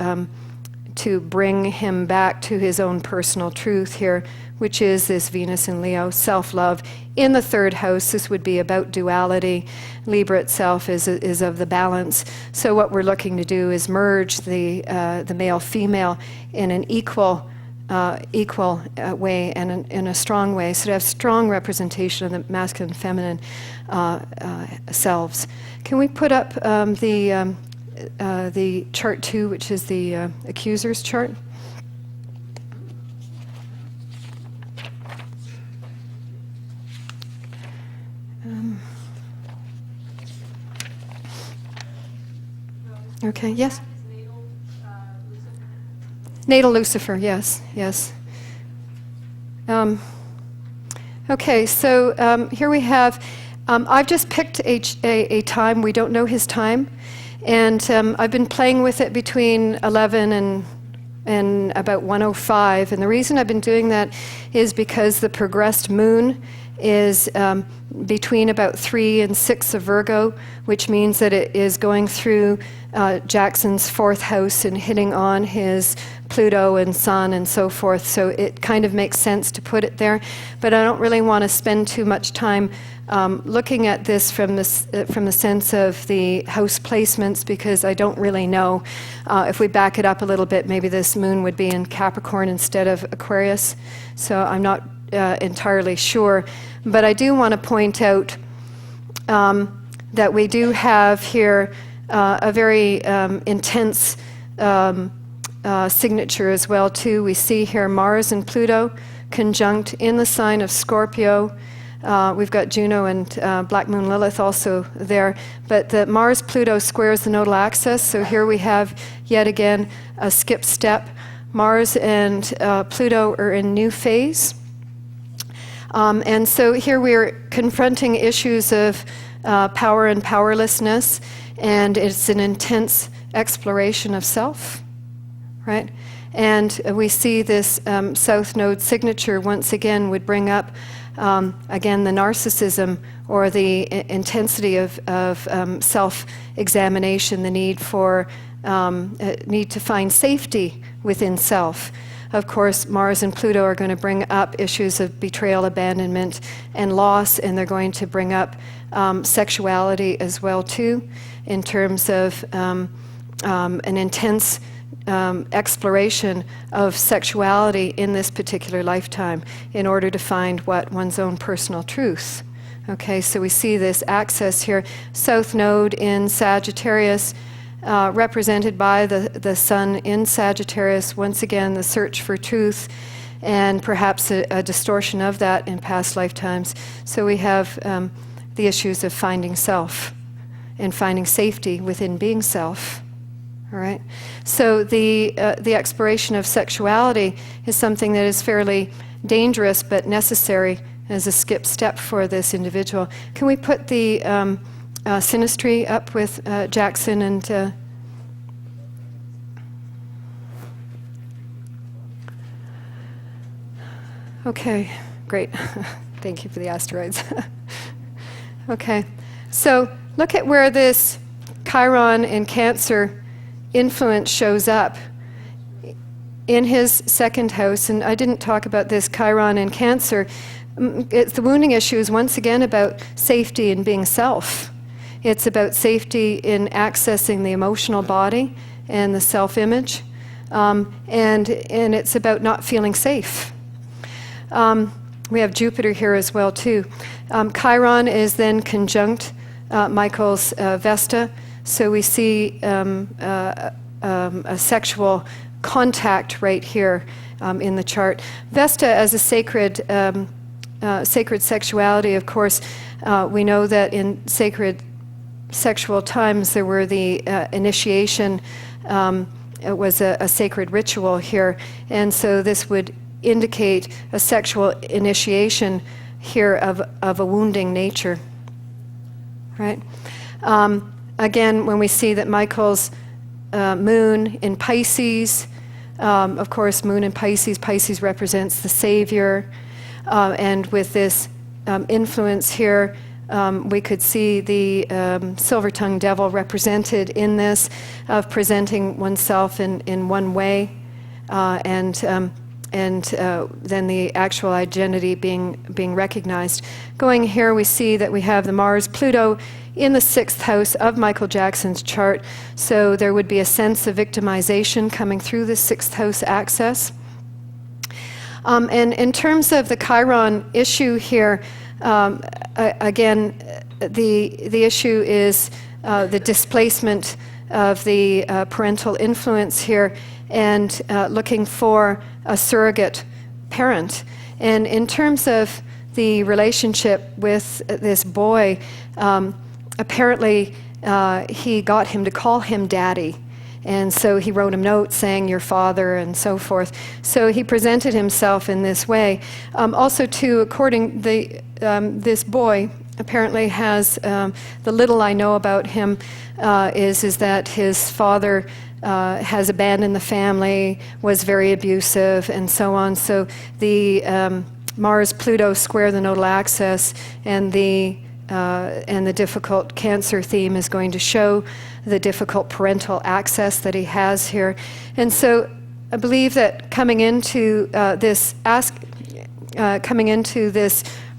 bring him back to his own personal truth here, which is this Venus in Leo, self-love. In the 3rd house, this would be about duality. Libra itself is of the balance. So what we're looking to do is merge the male-female in an equal way and in a strong way, so to have strong representation of the masculine and feminine selves. Can we put up the chart 2, which is the accuser's chart? Okay, yes? Natal Lucifer, yes. Okay, so here we have, I've just picked a time, we don't know his time, and I've been playing with it between 11 and about 1:05, and the reason I've been doing that is because the progressed moon is between about 3 and 6 of Virgo, which means that it is going through Jackson's 4th house and hitting on his Pluto and Sun and so forth. So it kind of makes sense to put it there. But I don't really want to spend too much time looking at this from the sense of the house placements, because I don't really know. If we back it up a little bit, maybe this moon would be in Capricorn instead of Aquarius. So I'm not entirely sure. But I do want to point out that we do have here a very intense signature as well too. We see here Mars and Pluto conjunct in the sign of Scorpio. We've got Juno and Black Moon Lilith also there. But the Mars-Pluto squares the nodal axis, so here we have yet again a skip step. Mars and Pluto are in new phase. And so here we're confronting issues of power and powerlessness, and it's an intense exploration of self, right? And we see this south node signature once again would bring up, again, the narcissism or the intensity of self-examination, the need to find safety within self. Of course, Mars and Pluto are going to bring up issues of betrayal, abandonment, and loss, and they're going to bring up sexuality as well too, in terms of an intense exploration of sexuality in this particular lifetime in order to find what one's own personal truth. Okay, so we see this axis here, South Node in Sagittarius, represented by the Sun in Sagittarius, once again the search for truth and perhaps a distortion of that in past lifetimes. So we have the issues of finding self and finding safety within being self. All right. So the exploration of sexuality is something that is fairly dangerous but necessary as a skip step for this individual. Can we put the Synastry up with Jackson and okay, great. Thank you for the asteroids. Okay, so look at where this Chiron in Cancer influence shows up in his second house. And I didn't talk about this Chiron in Cancer. The wounding issue is once again about safety and being self. It's about safety in accessing the emotional body and the self-image. And it's about not feeling safe. We have Jupiter here as well too. Chiron is then conjunct Michael's Vesta, so we see a sexual contact right here in the chart. Vesta as a sacred sexuality, of course, we know that in sacred sexual times there were the initiation. It was a sacred ritual here, and so this would indicate a sexual initiation here of a wounding nature, right? Again, when we see that Michael's moon in Pisces, of course, moon in Pisces, Pisces represents the Savior, and with this influence here, we could see the silver-tongued devil represented in this, of presenting oneself in one way, and then the actual identity being recognized. Going here, we see that we have the Mars-Pluto in the 6th house of Michael Jackson's chart, so there would be a sense of victimization coming through the 6th house axis. And in terms of the Chiron issue here, again, the issue is the displacement of the parental influence here, and looking for a surrogate parent. And in terms of the relationship with this boy, apparently he got him to call him daddy. And so he wrote him notes saying, "Your father," and so forth. So he presented himself in this way. Also, too, according this boy apparently has, the little I know about him is that his father has abandoned the family, was very abusive, and so on. So the Mars-Pluto square the nodal axis, and the difficult Cancer theme is going to show the difficult parental access that he has here. And so I believe that coming into this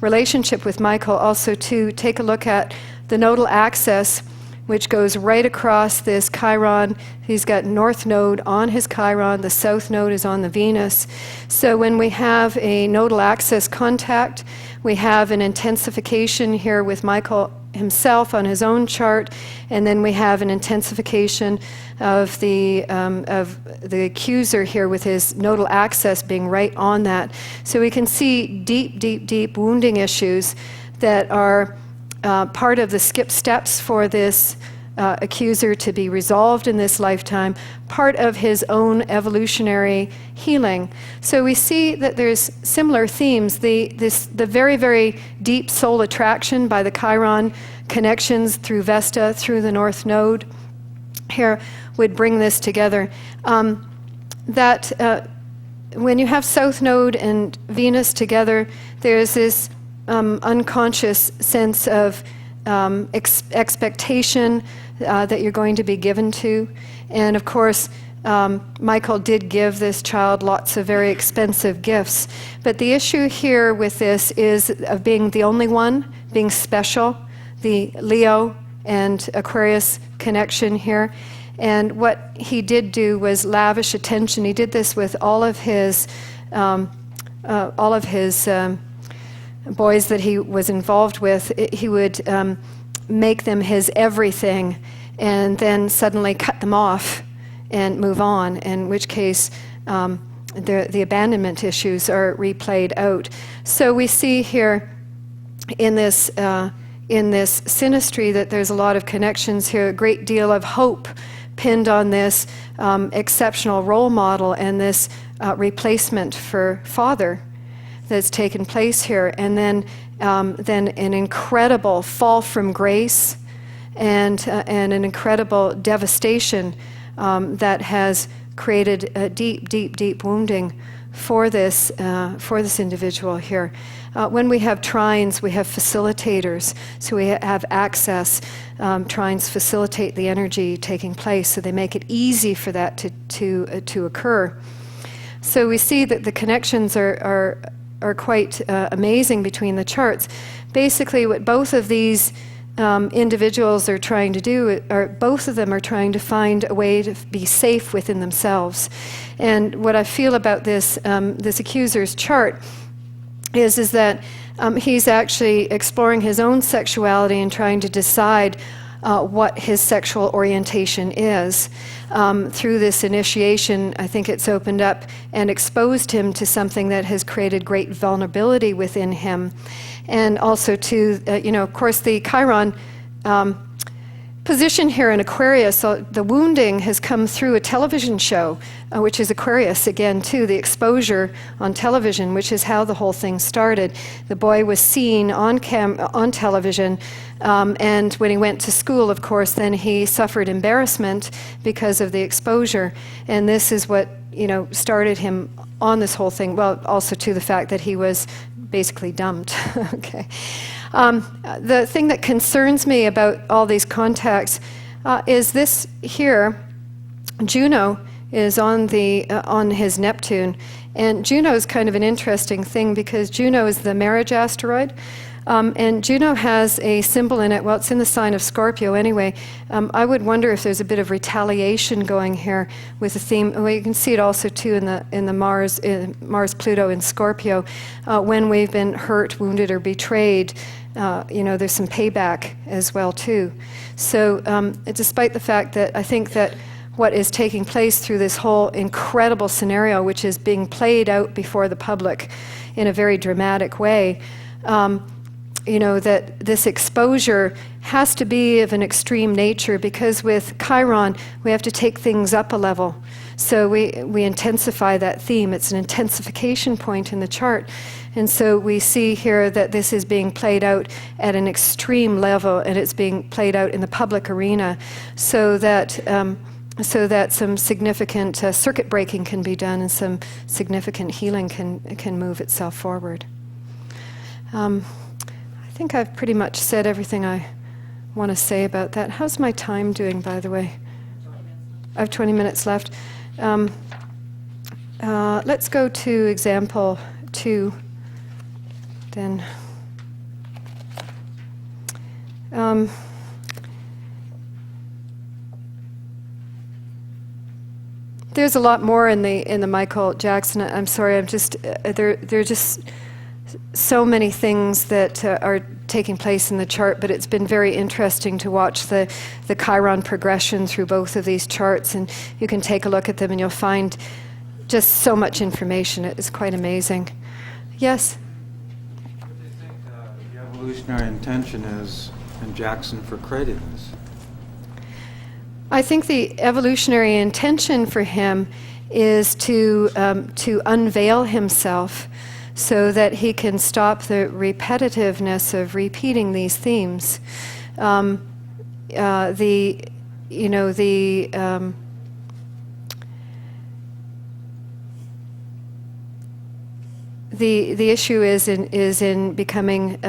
relationship with Michael, also to take a look at the nodal axis, which goes right across this Chiron. He's got north node on his Chiron, the south node is on the Venus. So when we have a nodal axis contact, we have an intensification here with Michael himself on his own chart, and then we have an intensification of the accuser here with his nodal axis being right on that. So we can see deep, deep, deep wounding issues that are part of the skip steps for this accuser to be resolved in this lifetime, part of his own evolutionary healing. So we see that there's similar themes. The very, very deep soul attraction by the Chiron connections through Vesta, through the North Node here would bring this together. that when you have South Node and Venus together, there's this unconscious sense of expectation that you're going to be given to. And of course, Michael did give this child lots of very expensive gifts. But the issue here with this is of being the only one, being special, the Leo and Aquarius connection here. And what he did do was lavish attention. He did this with all of his boys that he was involved with. He would make them his everything and then suddenly cut them off and move on, in which case the abandonment issues are replayed out. So we see here in this synastry that there's a lot of connections here, a great deal of hope pinned on this exceptional role model and this replacement for father that's taken place here, and then an incredible fall from grace and an incredible devastation that has created a deep wounding for this individual here. When we have trines, we have facilitators, so we have access. Trines facilitate the energy taking place, so they make it easy for that to occur. So we see that the connections are quite amazing between the charts. Basically, what both of these individuals are trying to do, both of them are trying to find a way to be safe within themselves. And what I feel about this accuser's chart is that he's actually exploring his own sexuality and trying to decide what his sexual orientation is. Through this initiation, I think it's opened up and exposed him to something that has created great vulnerability within him. And also to, of course, the Chiron position here in Aquarius, so the wounding has come through a television show, which is Aquarius again too, the exposure on television, which is how the whole thing started. The boy was seen on television, and when he went to school, of course, then he suffered embarrassment because of the exposure, and this is what started him on this whole thing. Well, also to the fact that he was basically dumped. Okay. The thing that concerns me about all these contacts is this here. Juno is on his Neptune, and Juno is kind of an interesting thing because Juno is the marriage asteroid, and Juno has a symbol in it. Well, it's in the sign of Scorpio anyway. I would wonder if there's a bit of retaliation going here with the theme. Well, you can see it also too in the Mars Pluto in Scorpio. When we've been hurt, wounded, or betrayed, there's some payback as well too. So despite the fact that I think that what is taking place through this whole incredible scenario, which is being played out before the public in a very dramatic way, that this exposure has to be of an extreme nature, because with Chiron, we have to take things up a level. So we intensify that theme. It's an intensification point in the chart. And so we see here that this is being played out at an extreme level, and it's being played out in the public arena, so that some significant circuit breaking can be done and some significant healing can move itself forward. I think I've pretty much said everything I want to say about that. How's my time doing, by the way? I have 20 minutes left. Let's go to example 2. Then there's a lot more in the Michael Jackson. I'm sorry, I'm just there are just so many things that are taking place in the chart, but it's been very interesting to watch the Chiron progression through both of these charts, and you can take a look at them and you'll find just so much information. It's quite amazing. Yes?
What do you think the evolutionary intention is in Jackson for creating this?
I think the evolutionary intention for him is to unveil himself, so that he can stop the repetitiveness of repeating these themes. the issue is in becoming,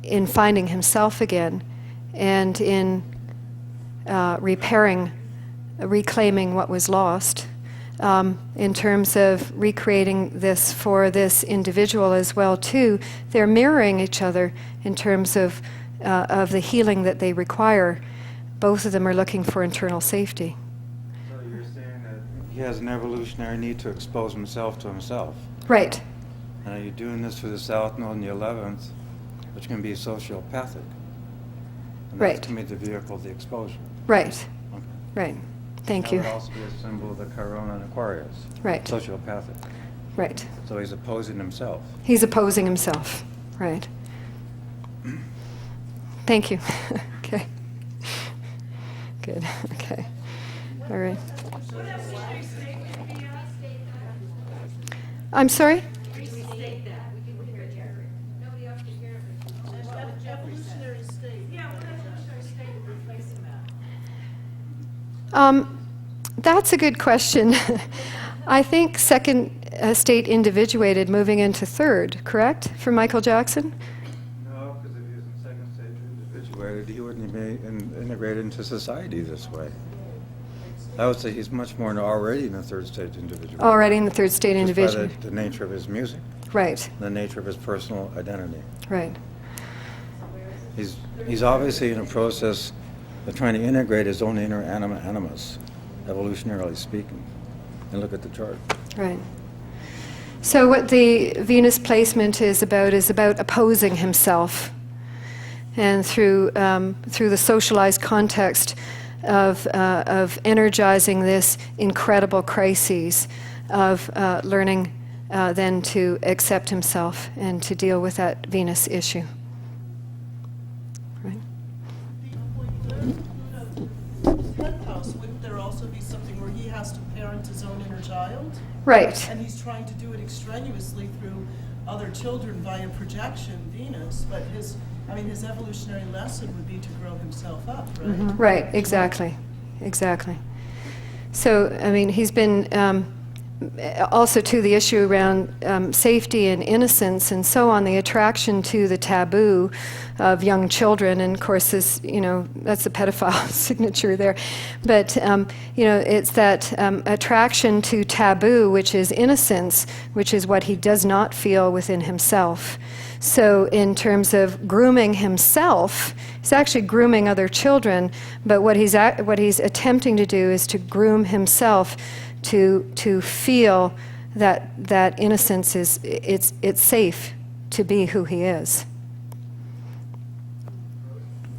in finding himself again, and in repairing, reclaiming what was lost, in terms of recreating this for this individual as well too. They're mirroring each other in terms of the healing that they require. Both of them are looking for internal safety.
So you're saying that he has an evolutionary need to expose himself to himself.
Right.
Now you're doing this for the South Node and the 11th, which can be sociopathic. And
Right.
that's going to be the vehicle of the exposure.
Right.
Okay.
Right. Thank
That
you.
would also be a symbol of the Chiron and Aquarius.
Right.
Sociopathic.
Right.
So he's opposing himself.
He's opposing himself. Right. Thank you. Okay. Good. Okay. All right. I'm sorry?
Restate that. We can hear it. Nobody else can hear it. Evolutionary state. Yeah, what evolutionary state would replace him at?
That's a good question. I think second state individuated, moving into third, correct? For Michael Jackson?
No, because if he was in second stage individuated, he wouldn't be integrated into society this way. I would say he's much more already in a third stage individual.
Already in the third state
Just
individual.
by the nature of his music,
Right,
the nature of his personal identity.
right.
He's obviously in a process of trying to integrate his own inner animus, evolutionarily speaking. And look at the chart.
Right. So what the Venus placement is about opposing himself, and through the socialized context of energizing this incredible crises of learning then to accept himself and to deal with that Venus issue. Right.
Tenth house, wouldn't there also be something where he has to parent his own inner child?
Right.
And he's trying to do it extraneously through other children via projection, Venus, but his evolutionary lesson would be to grow himself up, right?
Right, exactly. So, I mean, he's been also to the issue around safety and innocence and so on, the attraction to the taboo of young children, and of course this, that's the pedophile signature there. But, it's that attraction to taboo, which is innocence, which is what he does not feel within himself. So in terms of grooming himself, he's actually grooming other children, but what he's attempting to do is to groom himself to feel that innocence it's safe to be who he is.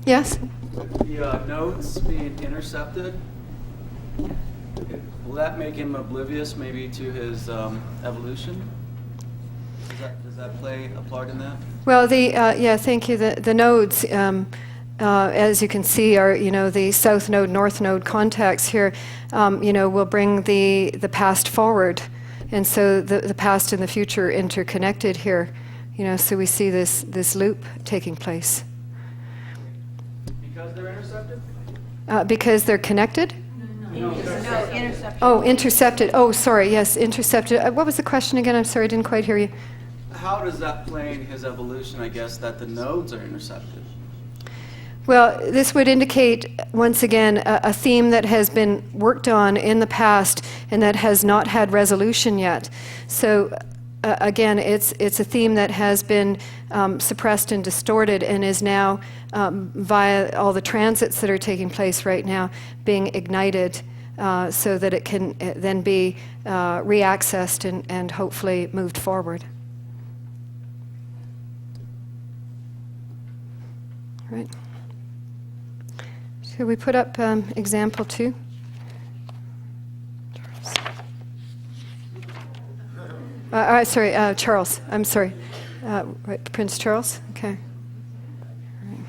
Yes?
The nodes being intercepted, will that make him oblivious maybe to his evolution? Does that play a part in that?
Well, thank you. The nodes, as you can see, are the south node, north node contacts here. Will bring the past forward, and so the past and the future interconnected here. So we see this loop taking place.
Because they're intercepted?
Because they're connected.
No, interception.
Oh, intercepted. Oh, sorry. Yes, intercepted. What was the question again? I'm sorry, I didn't quite hear you.
How does that play in his evolution, I guess, that the nodes are intercepted?
Well, this would indicate, once again, a theme that has been worked on in the past and that has not had resolution yet. So, again, it's a theme that has been suppressed and distorted and is now, via all the transits that are taking place right now, being ignited so that it can then be reaccessed and hopefully moved forward. Right. Should we put up example 2? Charles. I'm sorry. Right, Prince Charles? Okay. Right.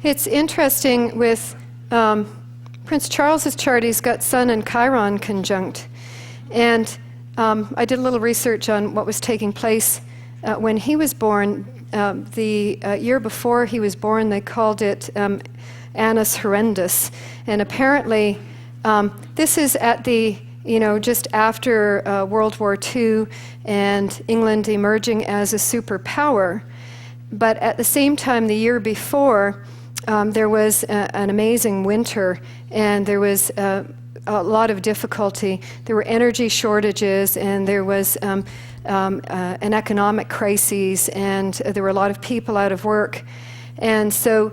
It's interesting with Prince Charles's chart, he's got Sun and Chiron conjunct. And I did a little research on what was taking place when he was born. The year before he was born, they called it annus horrendus. And apparently, this is at the, just after World War II and England emerging as a superpower. But at the same time, the year before, there was an amazing winter, and there was a lot of difficulty. There were energy shortages, and there was an economic crisis, and there were a lot of people out of work. And so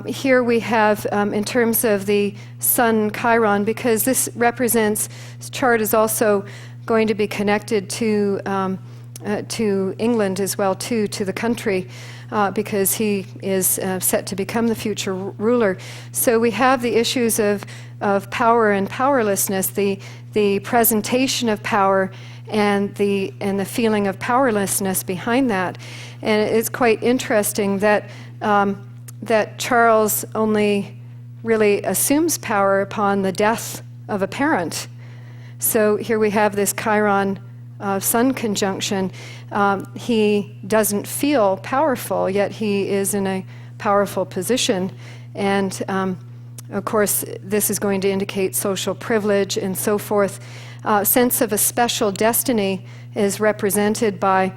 here we have, in terms of the Sun Chiron, because this chart is also going to be connected to England as well, too, to the country, because he is set to become the future ruler. So we have the issues of power and powerlessness, the presentation of power, and the feeling of powerlessness behind that. And it's quite interesting that that Charles only really assumes power upon the death of a parent. So here we have this Chiron Sun conjunction. He doesn't feel powerful, yet he is in a powerful position. And of course, this is going to indicate social privilege and so forth. Sense of a special destiny is represented by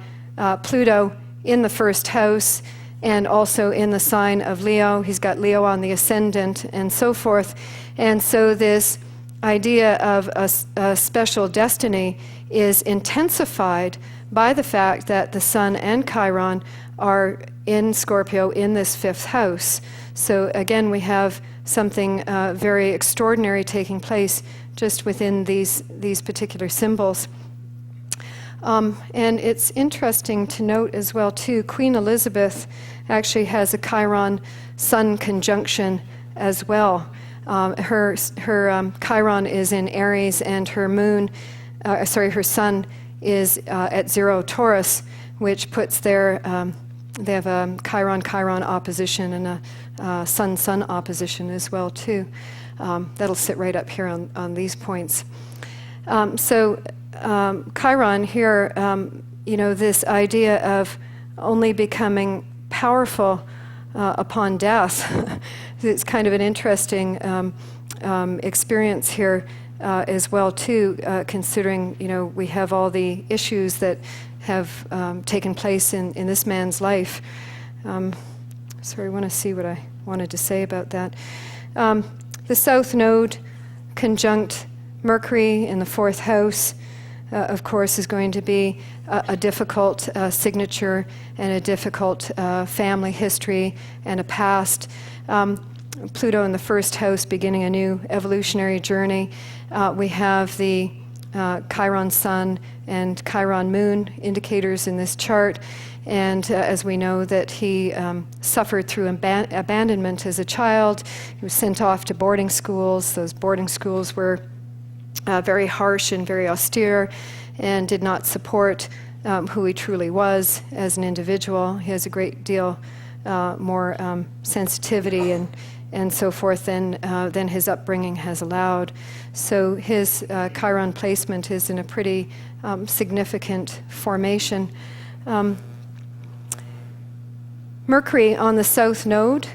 Pluto in the first house and also in the sign of Leo. He's got Leo on the ascendant and so forth. And so this idea of a special destiny is intensified by the fact that the Sun and Chiron are in Scorpio in this fifth house. So again, we have something very extraordinary taking place just within these particular symbols. And it's interesting to note as well, too, Queen Elizabeth actually has a Chiron Sun conjunction as well. Her Chiron is in Aries, and her her Sun is at 0 Taurus, which puts they have a Chiron-Chiron opposition and a Sun-Sun opposition as well, too. That'll sit right up here on these points. Chiron here, this idea of only becoming powerful upon death. It's kind of an interesting experience here as well, too, considering, we have all the issues that have taken place in this man's life. Sorry, I want to see what I wanted to say about that. The South Node conjunct Mercury in the fourth house, of course, is going to be a difficult signature and a difficult family history and a past. Pluto in the first house beginning a new evolutionary journey. We have the Chiron Sun and Chiron Moon indicators in this chart. And as we know that he suffered through abandonment as a child, he was sent off to boarding schools. Those boarding schools were very harsh and very austere and did not support who he truly was as an individual. He has a great deal more sensitivity and so forth than his upbringing has allowed. So his Chiron placement is in a pretty significant formation. Mercury on the South Node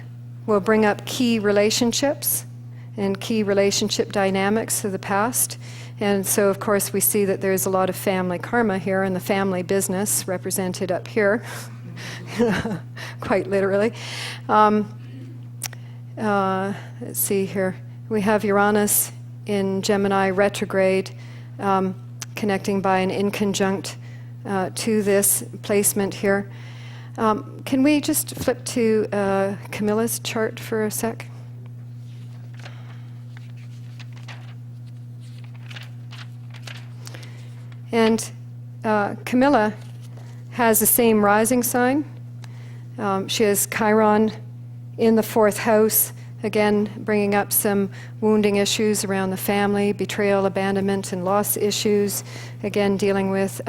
will bring up key relationships and key relationship dynamics of the past. And so, of course, we see that there's a lot of family karma here and the family business represented up here, quite literally. Let's see here. We have Uranus in Gemini retrograde, connecting by an inconjunct to this placement here. Can we just flip to Camilla's chart for a sec? And Camilla has the same rising sign. She has Chiron in the fourth house, again bringing up some wounding issues around the family, betrayal, abandonment, and loss issues, again dealing with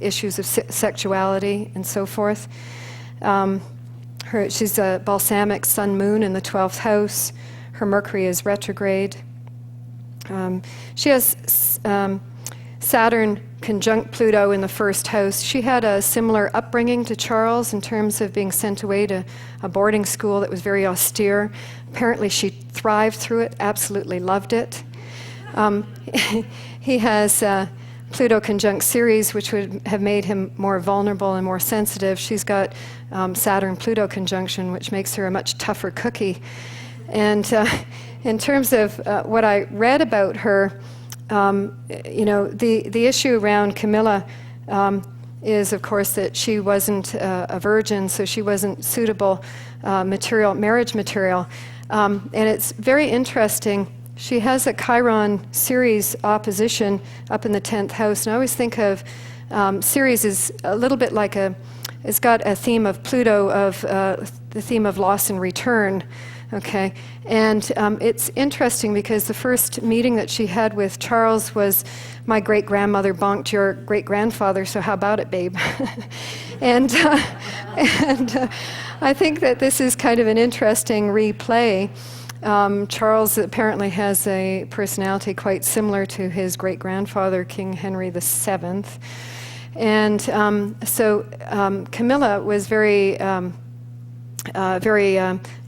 issues of sexuality and so forth. She's a balsamic sun-moon in the 12th house. Her Mercury is retrograde. She has Saturn conjunct Pluto in the first house. She had a similar upbringing to Charles in terms of being sent away to a boarding school that was very austere. Apparently she thrived through it, absolutely loved it. He has Pluto conjunct Ceres, which would have made him more vulnerable and more sensitive. She's got Saturn-Pluto conjunction, which makes her a much tougher cookie. And in terms of what I read about her, the issue around Camilla is, of course, that she wasn't a virgin, so she wasn't suitable marriage material. And it's very interesting. She has a Chiron Ceres opposition up in the 10th house, and I always think of Ceres is a little bit like it's got a theme of Pluto, of the theme of loss and return. Okay, and it's interesting because the first meeting that she had with Charles was, my great-grandmother bonked your great-grandfather, so how about it, babe? and I think that this is kind of an interesting replay. Charles apparently has a personality quite similar to his great-grandfather, King Henry VII. And so Camilla was very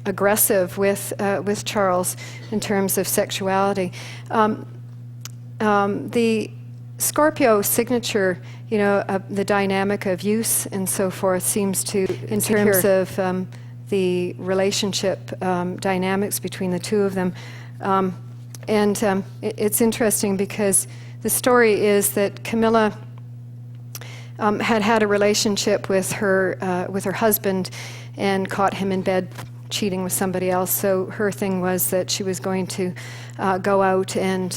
aggressive with Charles in terms of sexuality. The Scorpio signature, the dynamic of use and so forth seems to, in terms of the relationship dynamics between the two of them. It's interesting because the story is that Camilla had a relationship with her husband and caught him in bed cheating with somebody else. So her thing was that she was going to go out and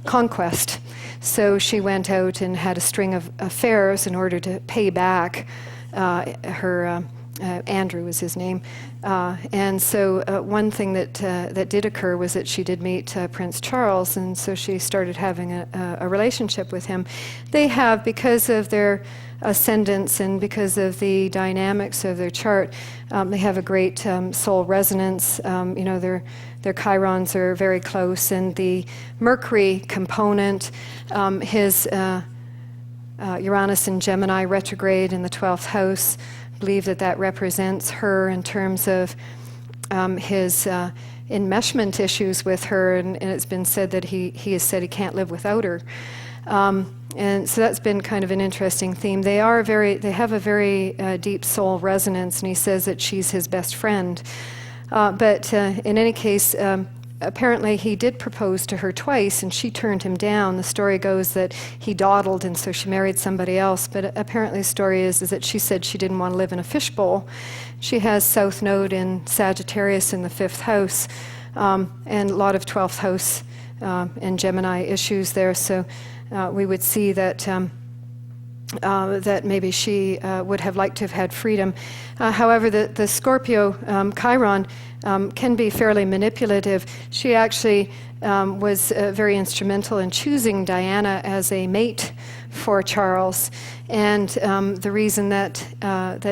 conquest. So she went out and had a string of affairs in order to pay back her. Andrew was his name. And so one thing that did occur was that she did meet Prince Charles, and so she started having a relationship with him. They have, because of their ascendants and because of the dynamics of their chart, they have a great soul resonance. Their chirons are very close, and the Mercury component, his Uranus and Gemini retrograde in the 12th house, believe that represents her in terms of his enmeshment issues with her, and it's been said that he has said he can't live without her. And so that's been kind of an interesting theme. They have a very deep soul resonance, and he says that she's his best friend. But in any case, apparently he did propose to her twice, and she turned him down. The story goes that he dawdled, and so she married somebody else. But apparently the story is that she said she didn't want to live in a fishbowl. She has South Node in Sagittarius in the 5th house, and a lot of 12th house and Gemini issues there. So we would see that that maybe she would have liked to have had freedom. However, the Scorpio Chiron can be fairly manipulative. She actually was very instrumental in choosing Diana as a mate for Charles, and the reason that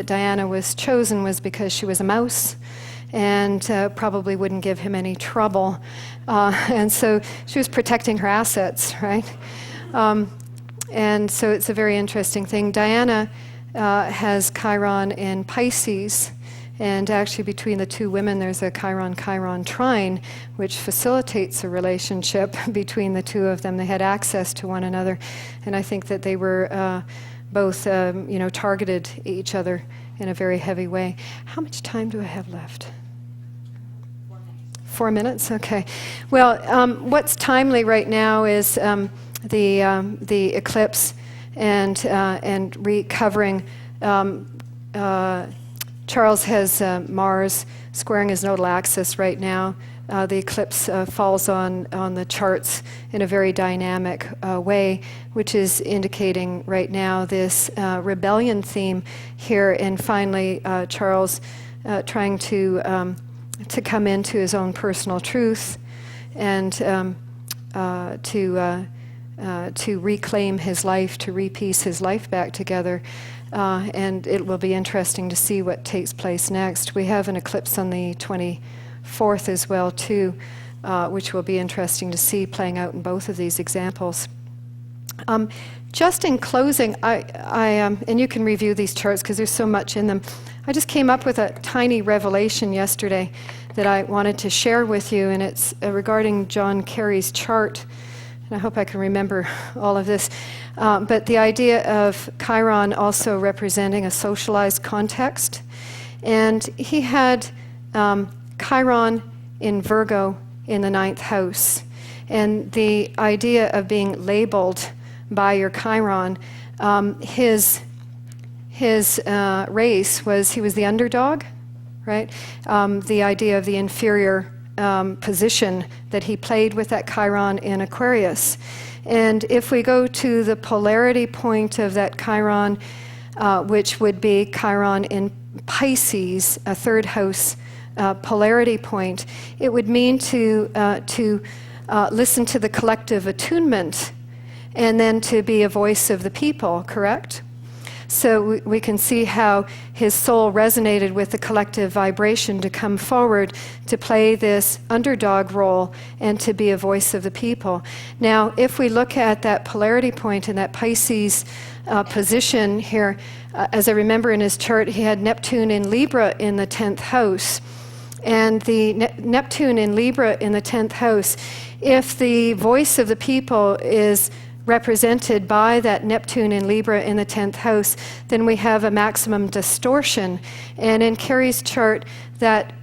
Diana was chosen was because she was a mouse and probably wouldn't give him any trouble, and so she was protecting her assets, right? And so it's a very interesting thing. Diana has Chiron in Pisces, and actually between the two women there's a Chiron-Chiron trine, which facilitates a relationship between the two of them. They had access to one another, and I think that they were both targeted each other in a very heavy way. How much time do I have left? 4 minutes? Okay. Well, what's timely right now is the eclipse and recovering. Charles has Mars squaring his nodal axis right now. The eclipse falls on the charts in a very dynamic way, which is indicating right now this rebellion theme here, and finally Charles trying to come into his own personal truth and to reclaim his life, to repiece his life back together. And it will be interesting to see what takes place next. We have an eclipse on the 24th as well, too. which will be interesting to see playing out in both of these examples. Just in closing, and you can review these charts because there's so much in them. I just came up with a tiny revelation yesterday that I wanted to share with you, and it's regarding John Kerry's chart. And I hope I can remember all of this. But the idea of Chiron also representing a socialized context. And he had Chiron in Virgo in the 9th house. And the idea of being labeled by your Chiron, his race was, he was the underdog, right? The idea of the inferior position that he played with that Chiron in Aquarius. And if we go to the polarity point of that Chiron, which would be Chiron in Pisces, a 3rd house polarity point, it would mean to listen to the collective attunement and then to be a voice of the people, correct? So we can see how his soul resonated with the collective vibration to come forward to play this underdog role and to be a voice of the people. Now, if we look at that polarity point in that Pisces position here, as I remember in his chart, he had Neptune in Libra in the 10th house. And the Neptune in Libra in the 10th house, if the voice of the people is represented by that Neptune in Libra in the 10th house, then we have a maximum distortion. And in Carrie's chart, that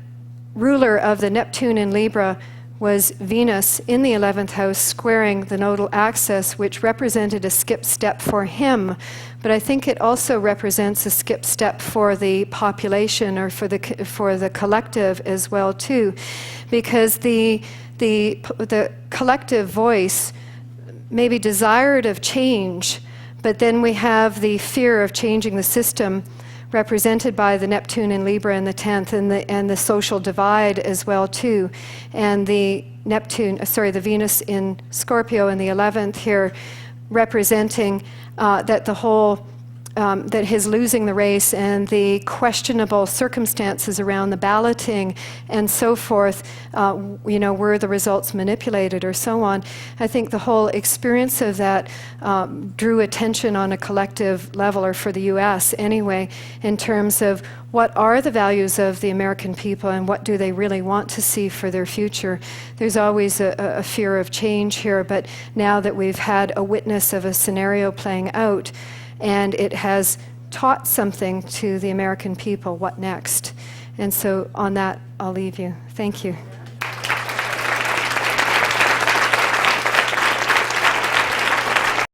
ruler of the Neptune in Libra was Venus in the 11th house, squaring the nodal axis, which represented a skip step for him. But I think it also represents a skip step for the population or for the collective as well too, because the collective voice maybe desired of change, but then we have the fear of changing the system represented by the Neptune in Libra in the 10th and the social divide as well too. And the Venus in Scorpio in the 11th here representing that his losing the race and the questionable circumstances around the balloting and so forth, were the results manipulated or so on. I think the whole experience of that drew attention on a collective level, or for the U.S. anyway, in terms of what are the values of the American people and what do they really want to see for their future. There's always a fear of change here, but now that we've had a witness of a scenario playing out, and it has taught something to the American people, what next? And so on that, I'll leave you. Thank you.